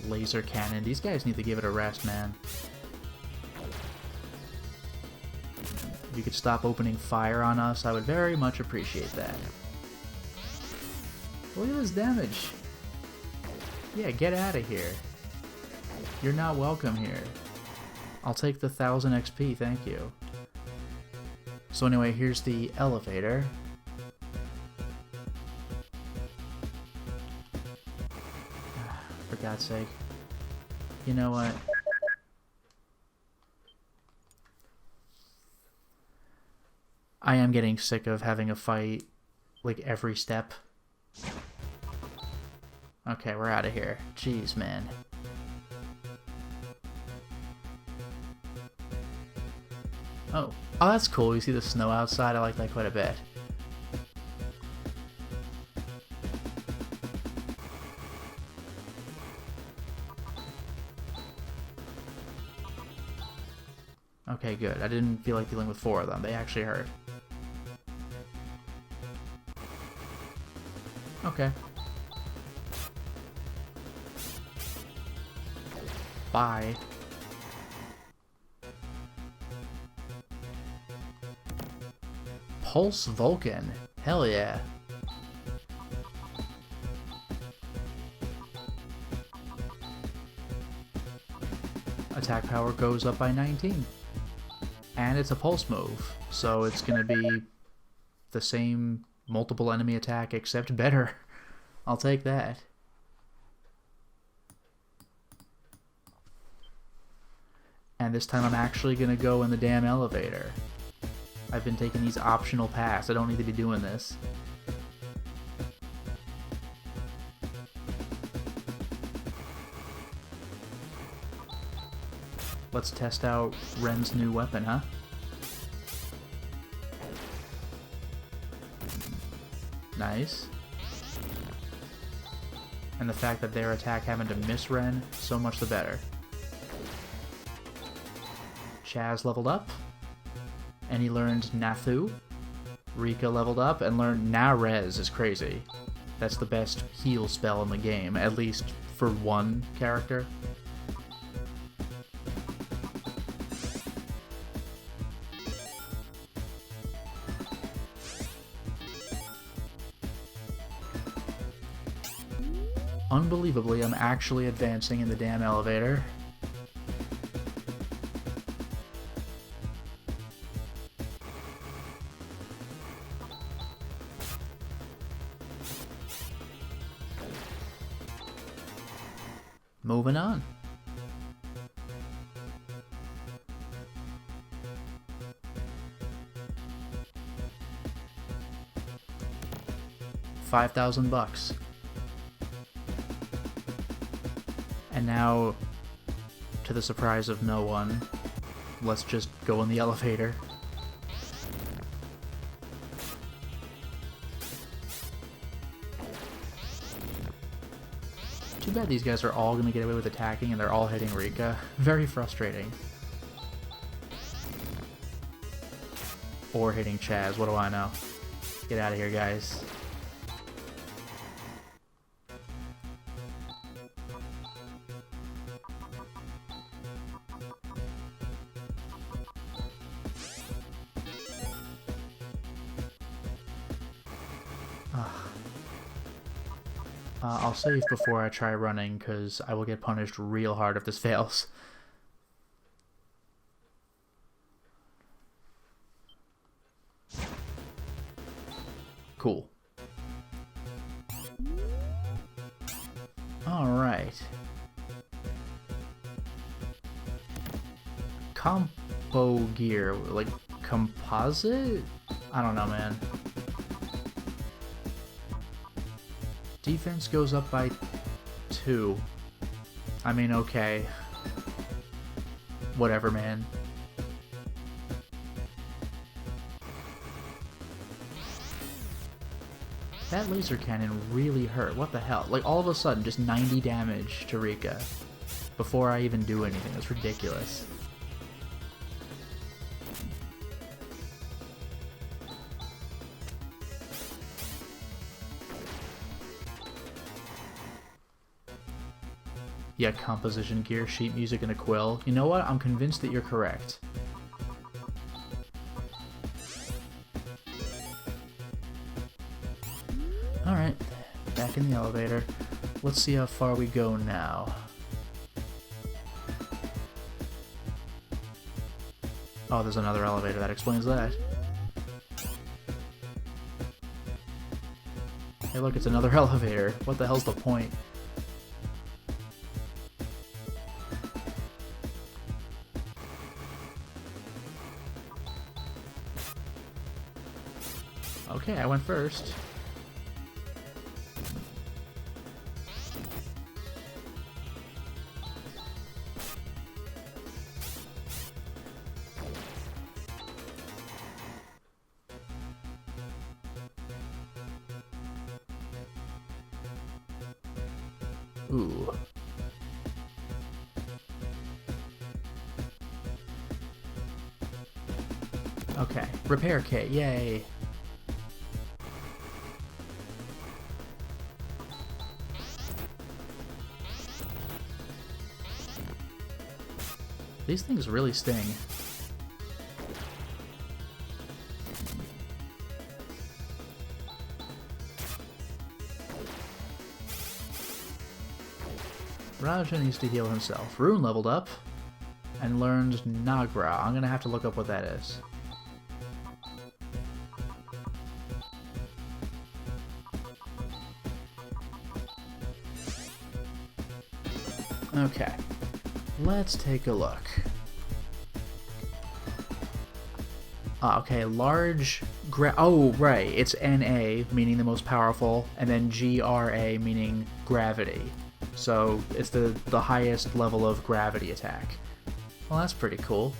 Laser cannon. These guys need to give it a rest, man. If you could stop opening fire on us, I would very much appreciate that. Look at this damage. Yeah, get out of here. You're not welcome here. I'll take the 1000 XP, thank you. So anyway, here's the elevator. For God's sake. You know what? I am getting sick of having a fight, like, every step. Okay, we're out of here. Jeez, man. Oh, that's cool. You see the snow outside? I like that quite a bit. Okay, good. I didn't feel like dealing with 4 of them. They actually hurt. Okay. Bye. Pulse Vulcan. Hell yeah. Attack power goes up by 19. And it's a pulse move, so it's gonna be the same multiple enemy attack except better. I'll take that. And this time I'm actually gonna go in the damn elevator. I've been taking these optional paths. I don't need to be doing this. Let's test out Ren's new weapon, huh? Nice. And the fact that their attack happened to miss Ren, so much the better. Chaz leveled up, and he learned Nathu. Rika leveled up and learned Narez is crazy. That's the best heal spell in the game, at least for one character. Unbelievably, I'm actually advancing in the damn elevator. Moving on. $5,000. And now, to the surprise of no one, let's just go in the elevator. Too bad these guys are all going to get away with attacking and they're all hitting Rika. Very frustrating. Or hitting Chaz, what do I know? Get out of here, guys. I'll save before I try running, because I will get punished real hard if this fails. Cool. Alright. Compo gear, like composite? I don't know, man. Defense goes up by 2. I mean, okay. Whatever, man. That laser cannon really hurt. What the hell? Like, all of a sudden, just 90 damage to Rika before I even do anything. That's ridiculous. Yeah, composition gear, sheet music, and a quill. You know what? I'm convinced that you're correct. Alright, back in the elevator. Let's see how far we go now. Oh, there's another elevator. That explains that. Hey look, it's another elevator. What the hell's the point? Okay, I went first. Ooh. Okay, repair kit, yay. These things really sting. Raja needs to heal himself. Rune leveled up and learned Nagra. I'm gonna have to look up what that is. Okay, let's take a look. Okay, large... oh, right, it's NA, meaning the most powerful, and then GRA, meaning gravity. So it's the highest level of gravity attack. Well, that's pretty cool.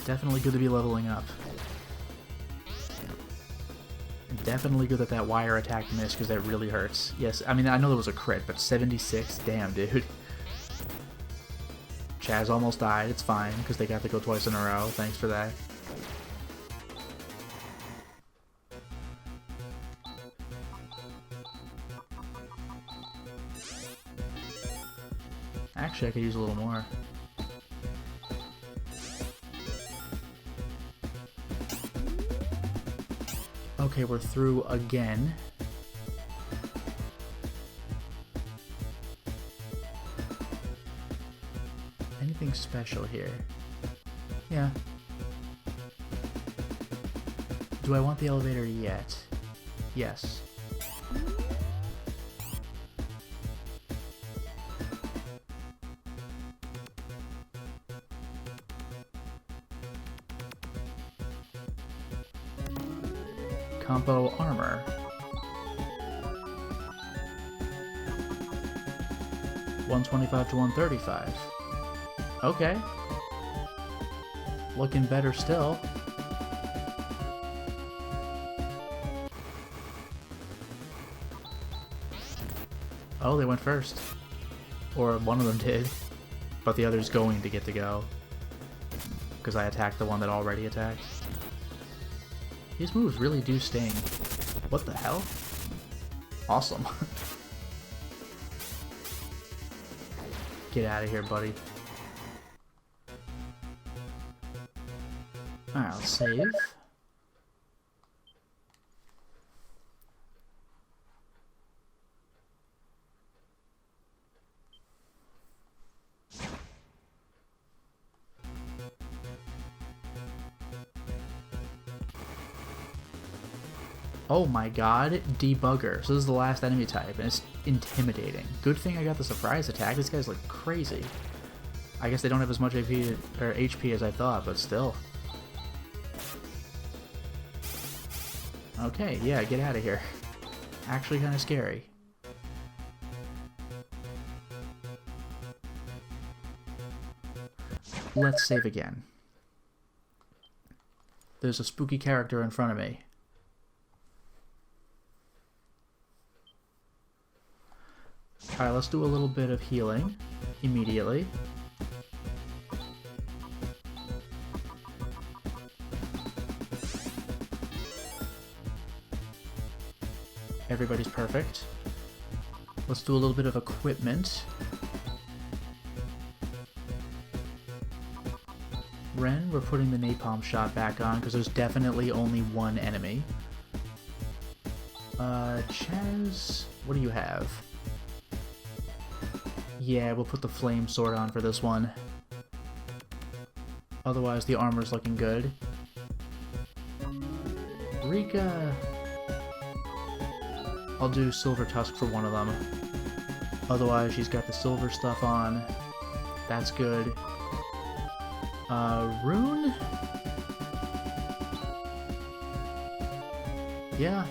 Definitely good to be leveling up. Definitely good that that wire attack missed, because that really hurts. Yes, I mean, I know there was a crit, but 76? Damn, dude. Chaz almost died. It's fine, because they got to go twice in a row. Thanks for that. Actually, I could use a little more. Okay, we're through again. Anything special here? Yeah. Do I want the elevator yet? Yes. Combo armor. $125 to $135. Okay. Looking better still. Oh, they went first. Or one of them did. But the other's going to get to go. Because I attacked the one that already attacked. These moves really do sting. What the hell? Awesome. Get out of here, buddy. Alright, let's save. Oh my god, debugger. So this is the last enemy type, and it's intimidating. Good thing I got the surprise attack. These guys look crazy. I guess they don't have as much AP or HP as I thought, but still. Okay, yeah, get out of here. Actually kind of scary. Let's save again. There's a spooky character in front of me. Alright, let's do a little bit of healing immediately. Everybody's perfect. Let's do a little bit of equipment. Ren, we're putting the napalm shot back on because there's definitely only one enemy. Chaz, what do you have? Yeah, we'll put the flame sword on for this one. Otherwise, the armor's looking good. Rika... I'll do Silver Tusk for one of them. Otherwise, she's got the silver stuff on. That's good. Rune? Yeah.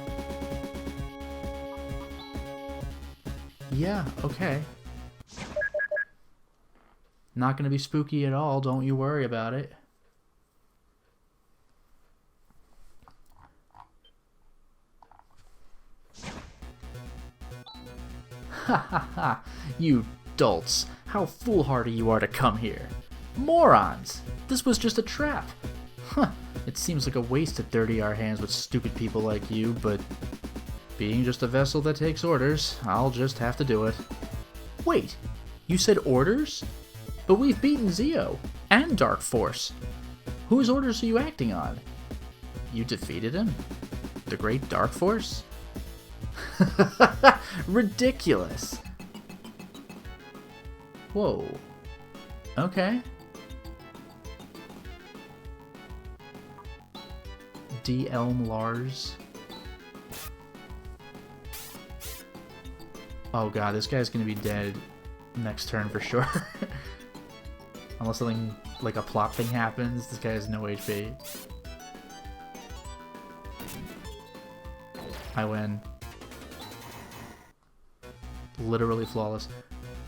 Yeah, okay. Not gonna be spooky at all, don't you worry about it. Ha ha ha, you dolts. How foolhardy you are to come here. Morons! This was just a trap. Huh, It seems like a waste to dirty our hands with stupid people like you, but being just a vessel that takes orders, I'll just have to do it. Wait, you said orders? But we've beaten Zeo and Dark Force. Whose orders are you acting on? You defeated him? The Great Dark Force? Ridiculous. Whoa. Okay. D. Elm Lars. Oh god, this guy's gonna be dead next turn for sure. Unless something like a plot thing happens, this guy has no HP. I win. Literally flawless.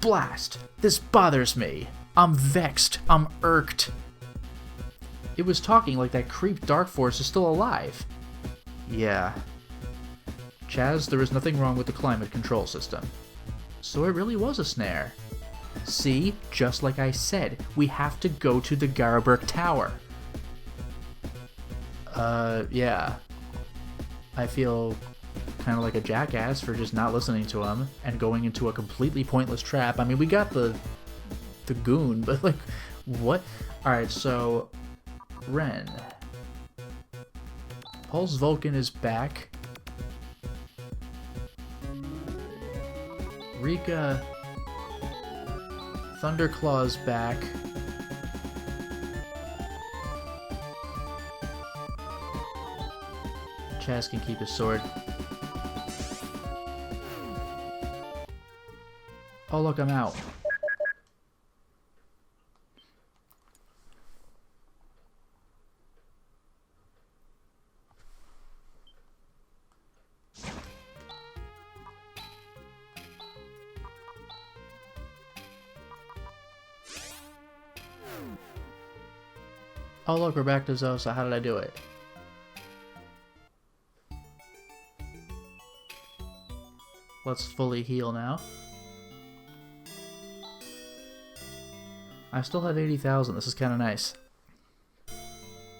Blast! This bothers me. I'm vexed. I'm irked. It was talking like that creep Dark Force is still alive. Yeah. Chaz, there is nothing wrong with the climate control system. So it really was a snare. See? Just like I said, we have to go to the Garaburg Tower. Yeah. I feel kind of like a jackass for just not listening to him and going into a completely pointless trap. I mean, we got the goon, but like, what? Alright, so Ren. Pulse Vulcan is back. Rika. Thunderclaw's back. Chaz can keep his sword. Oh look, I'm out. Oh look, we're back to Zosa. How did I do it? Let's fully heal now. I still have 80,000. This is kind of nice.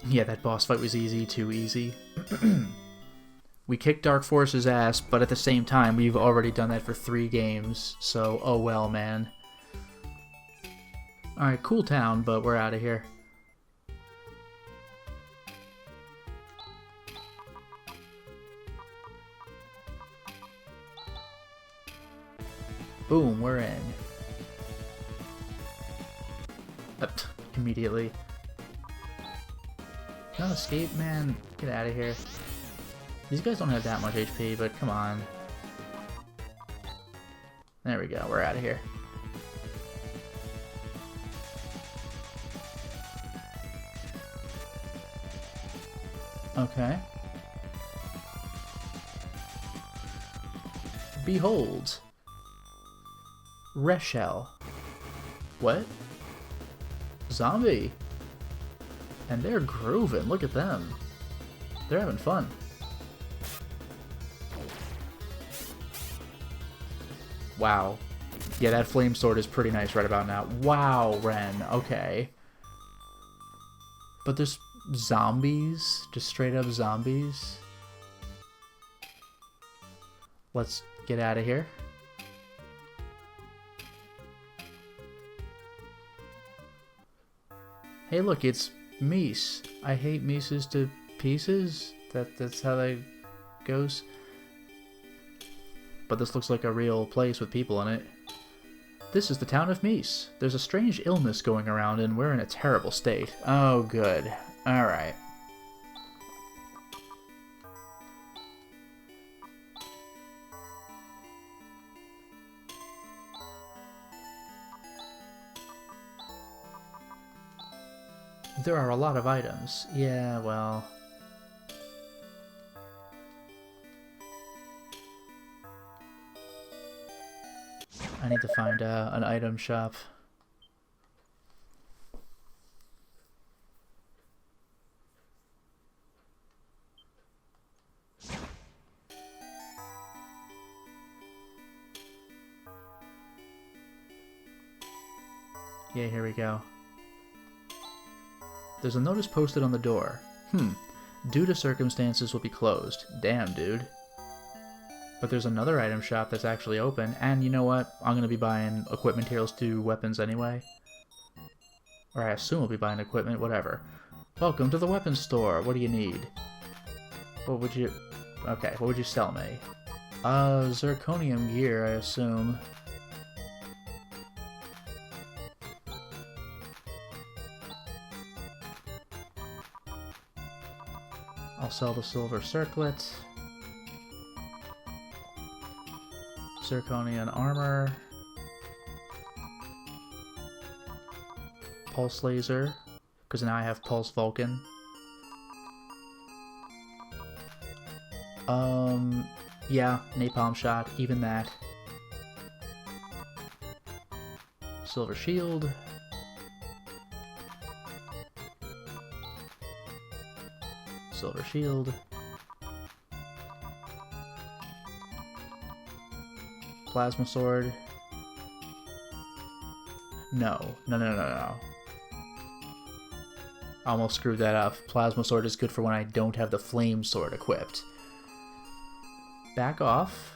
Yeah, that boss fight was easy, too easy. We kicked Dark Force's ass, but at the same time, we've already done that for 3 games, so oh well, man. Alright, cool town, but we're out of here. Boom, we're in. Immediately. No escape, man. Get out of here. These guys don't have that much HP, but come on. There we go, we're out of here. Okay. Behold. Reshel. What? Zombie. And they're grooving. Look at them. They're having fun. Wow. Yeah, that flame sword is pretty nice right about now. Wow, Ren. Okay. But there's zombies. Just straight up zombies. Let's get out of here. Hey look, it's Mies. I hate Mises to pieces. That's how that goes. But this looks like a real place with people in it. This is the town of Mies. There's a strange illness going around and we're in a terrible state. Oh good. Alright. There are a lot of items. Yeah, well... I need to find an item shop. Yeah, here we go. There's a notice posted on the door. Due to circumstances will be closed. Damn, dude. But there's another item shop that's actually open, and you know what? I'm going to be buying equipment materials to weapons anyway. Or I assume I'll be buying equipment, whatever. Welcome to the weapons store. What do you need? What would you... Okay, what would you sell me? Zirconium gear, I assume. I'll sell the silver circlet. Zirconian armor. Pulse laser, because now I have Pulse Vulcan. Yeah, napalm shot, even that. Silver shield. Silver shield. Plasma sword. No. I almost screwed that up. Plasma sword is good for when I don't have the flame sword equipped. Back off.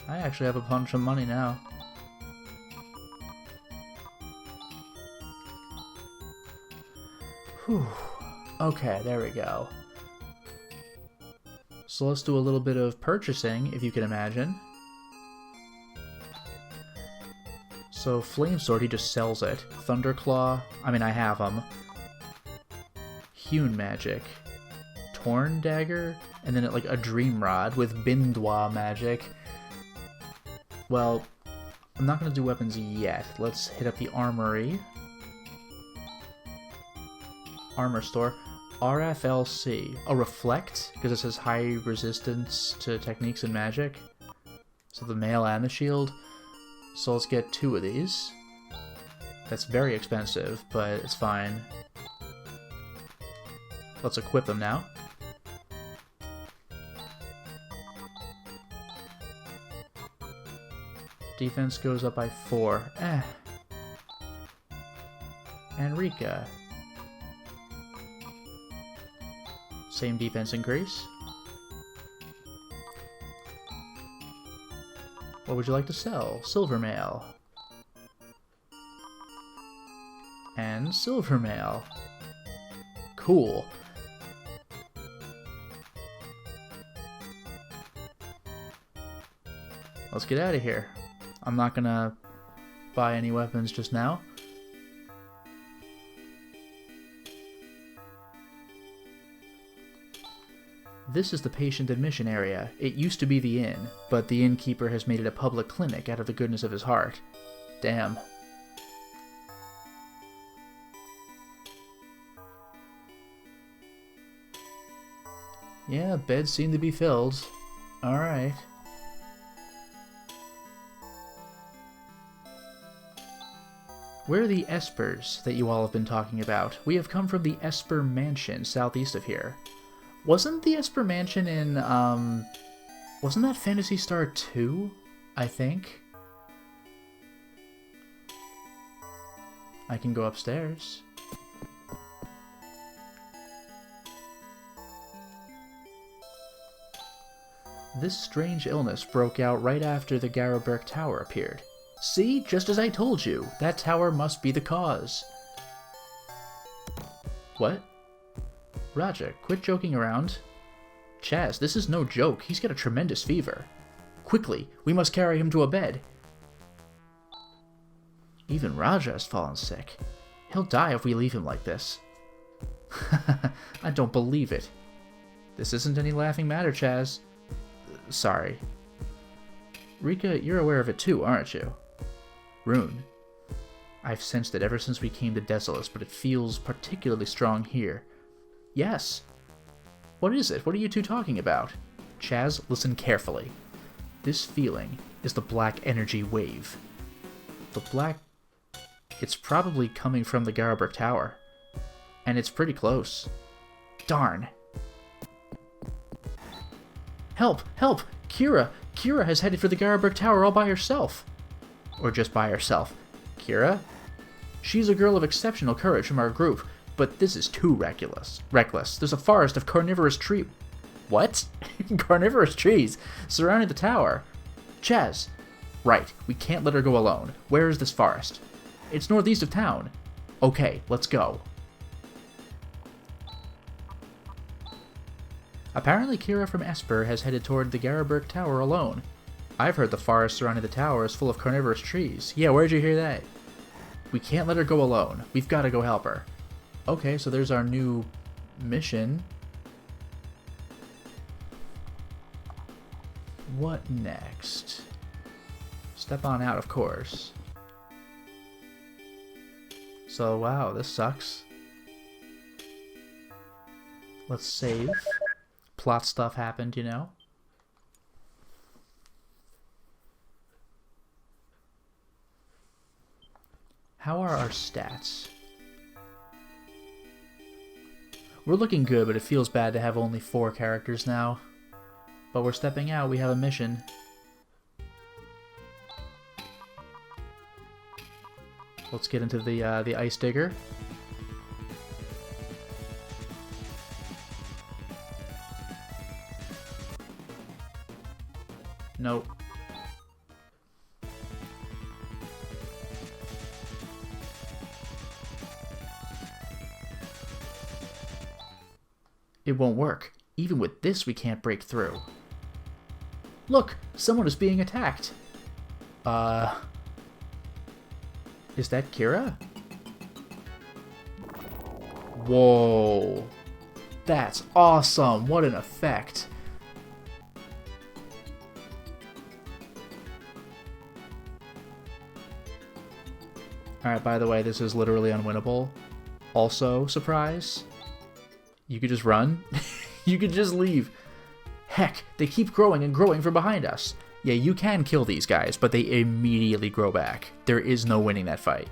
I actually have a bunch of money now. Whew. Okay, there we go. So let's do a little bit of purchasing, if you can imagine. So Flame Sword, he just sells it. Thunderclaw, I mean I have them. Hewn Magic. Torn Dagger, and then like a Dream Rod with Bindwa Magic. Well, I'm not going to do weapons yet. Let's hit up the Armory. Armor store. RFLC. A Reflect, because it says high resistance to techniques and magic. So the mail and the shield. So let's get 2 of these. That's very expensive, but it's fine. Let's equip them now. Defense goes up by 4. Enrica. Same defense increase. What would you like to sell? Silver mail. And silver mail. Cool. Let's get out of here. I'm not gonna buy any weapons just now. This is the patient admission area. It used to be the inn, but the innkeeper has made it a public clinic out of the goodness of his heart. Damn. Yeah, beds seem to be filled. Alright. Where are the Espers that you all have been talking about? We have come from the Esper Mansion, southeast of here. Wasn't the Esper Mansion in, wasn't that Phantasy Star 2, I think? I can go upstairs. This strange illness broke out right after the Garroberg Tower appeared. See? Just as I told you, that tower must be the cause. What? Raja, quit joking around. Chaz, this is no joke. He's got a tremendous fever. Quickly, we must carry him to a bed. Even Raja has fallen sick. He'll die if we leave him like this. I don't believe it. This isn't any laughing matter, Chaz. Sorry. Rika, you're aware of it too, aren't you? Rune. I've sensed it ever since we came to Desolus, but it feels particularly strong here. Yes. What is it? What are you two talking about? Chaz, listen carefully. This feeling is the black energy wave. The black... It's probably coming from the Garroberg Tower. And it's pretty close. Darn. Help! Help! Kira! Kira has headed for the Garberg Tower all by herself. Or just by herself. Kira? She's a girl of exceptional courage from our group, but this is too reckless. There's a forest of carnivorous trees. What? Carnivorous trees surrounding the tower. Chaz. Right, we can't let her go alone. Where is this forest? It's northeast of town. Okay, let's go. Apparently Kira from Esper has headed toward the Garberg Tower alone. I've heard the forest surrounding the tower is full of carnivorous trees. Yeah, where'd you hear that? We can't let her go alone. We've got to go help her. Okay, so there's our new mission. What next? Step on out, of course. So, wow, this sucks. Let's save. Plot stuff happened, you know? How are our stats? We're looking good, but it feels bad to have only 4 characters now. But we're stepping out, we have a mission. Let's get into the ice digger. Nope. It won't work. Even with this, we can't break through. Look! Someone is being attacked! Is that Kira? Whoa! That's awesome! What an effect! Alright, by the way, this is literally unwinnable. Also, surprise, you could just run. You could just leave. Heck, they keep growing and growing from behind us. Yeah, you can kill these guys, but they immediately grow back. There is no winning that fight.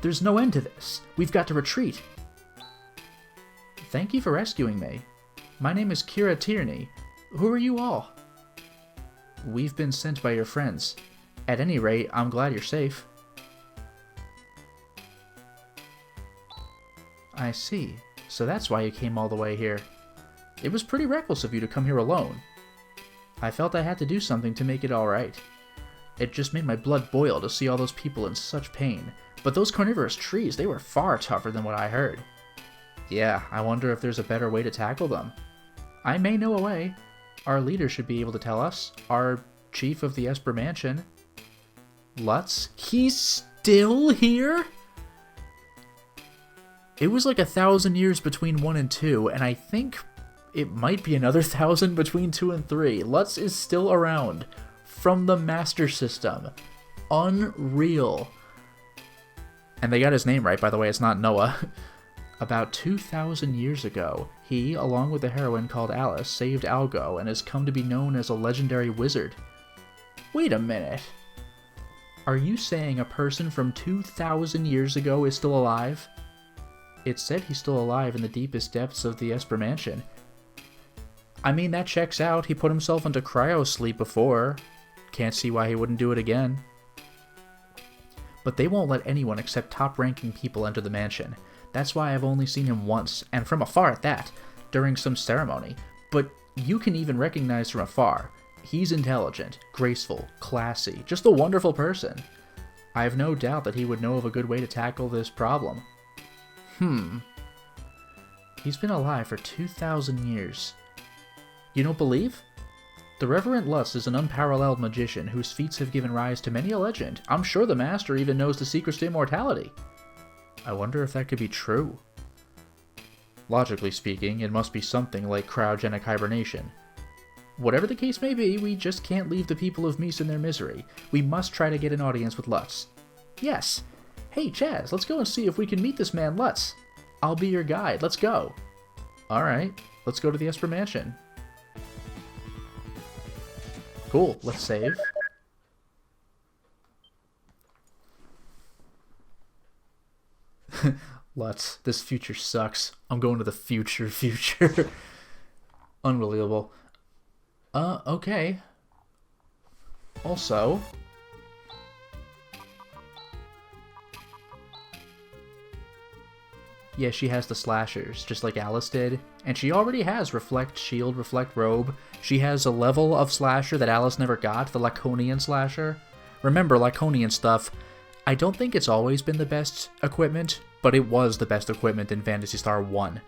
There's no end to this. We've got to retreat. Thank you for rescuing me. My name is Kira Tierney. Who are you all? We've been sent by your friends. At any rate, I'm glad you're safe. I see. So that's why you came all the way here. It was pretty reckless of you to come here alone. I felt I had to do something to make it alright. It just made my blood boil to see all those people in such pain. But those carnivorous trees, they were far tougher than what I heard. Yeah, I wonder if there's a better way to tackle them. I may know a way. Our leader should be able to tell us. Our chief of the Esper Mansion. Lutz? He's still here? It was like 1,000 years between 1 and 2, and I think it might be another 1,000 between 2 and 3. Lutz is still around from the Master System. Unreal. And they got his name right, by the way, it's not Noah. About 2,000 years ago, he, along with a heroine called Alice, saved Algo and has come to be known as a legendary wizard. Wait a minute. Are you saying a person from 2,000 years ago is still alive? It said he's still alive in the deepest depths of the Esper Mansion. I mean, that checks out. He put himself into cryo-sleep before. Can't see why he wouldn't do it again. But they won't let anyone except top-ranking people enter the mansion. That's why I've only seen him once, and from afar at that, during some ceremony. But you can even recognize from afar. He's intelligent, graceful, classy, just a wonderful person. I have no doubt that he would know of a good way to tackle this problem. He's been alive for 2,000 years. You don't believe? The Reverend Lutz is an unparalleled magician whose feats have given rise to many a legend. I'm sure the Master even knows the secrets to immortality. I wonder if that could be true. Logically speaking, it must be something like cryogenic hibernation. Whatever the case may be, we just can't leave the people of Mies in their misery. We must try to get an audience with Lutz. Yes. Hey, Chaz, let's go and see if we can meet this man Lutz. I'll be your guide. Let's go. Alright, let's go to the Esper Mansion. Cool, let's save. Lutz, this future sucks. I'm going to the future. Unbelievable. Okay. Also, yeah, she has the slashers, just like Alice did. And she already has Reflect Shield, Reflect Robe. She has a level of slasher that Alice never got, the Laconian slasher. Remember, Laconian stuff, I don't think it's always been the best equipment, but it was the best equipment in Phantasy Star 1.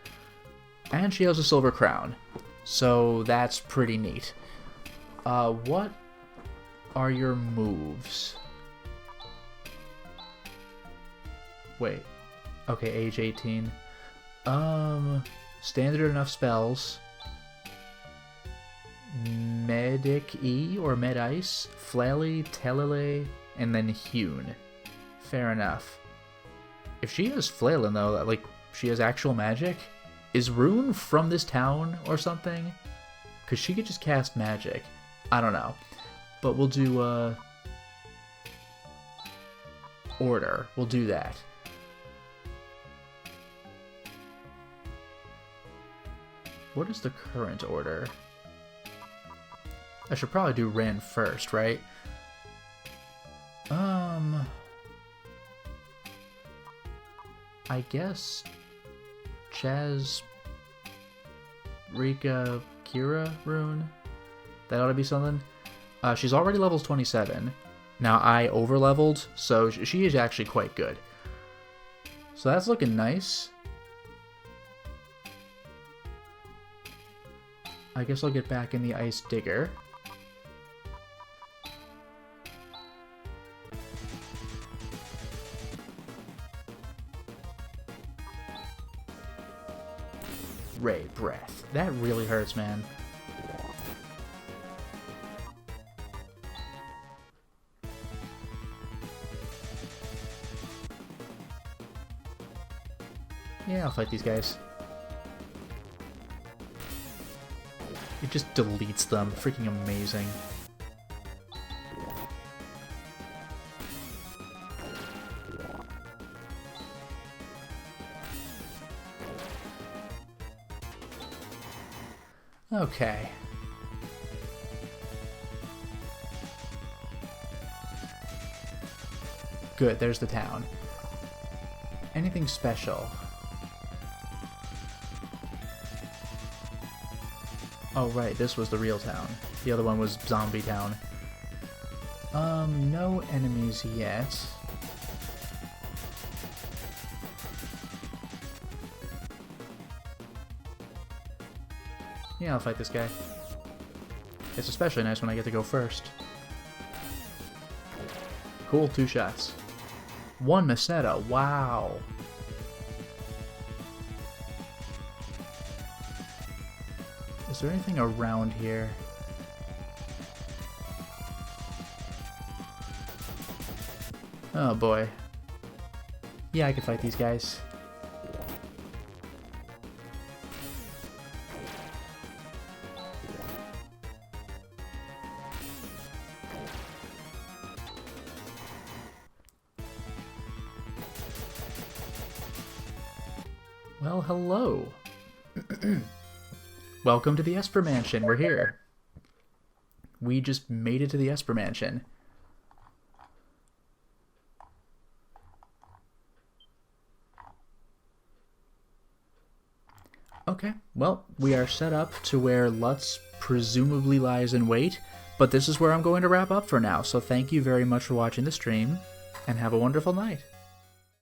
And she has a silver crown, so that's pretty neat. What are your moves? Wait. Okay, age 18. Standard enough spells. Medic E or Med Ice, Flaily, Telele, and then Hewn. Fair enough. If she has Flailin though, like she has actual magic, is Rune from this town or something? Cause she could just cast magic. I don't know. But we'll do order. We'll do that. What is the current order? I should probably do Ren first, right? I guess Chaz, Rika, Kira rune? That ought to be something. She's already levels 27. Now I over-leveled, so she is actually quite good. So that's looking nice. I guess I'll get back in the Ice Digger. Ray Breath. That really hurts, man. Yeah, I'll fight these guys. It just deletes them. Freaking amazing. Okay. Good, there's the town. Anything special? Oh right, this was the real town. The other one was Zombie Town. No enemies yet. Yeah, I'll fight this guy. It's especially nice when I get to go first. Cool, 2 shots. 1 Meseta, wow. Is there anything around here? Oh boy. Yeah, I can fight these guys. Well, hello. Welcome to the Esper Mansion. We're here. We just made it to the Esper Mansion. Okay, well, we are set up to where Lutz presumably lies in wait, but this is where I'm going to wrap up for now, so thank you very much for watching the stream, and have a wonderful night.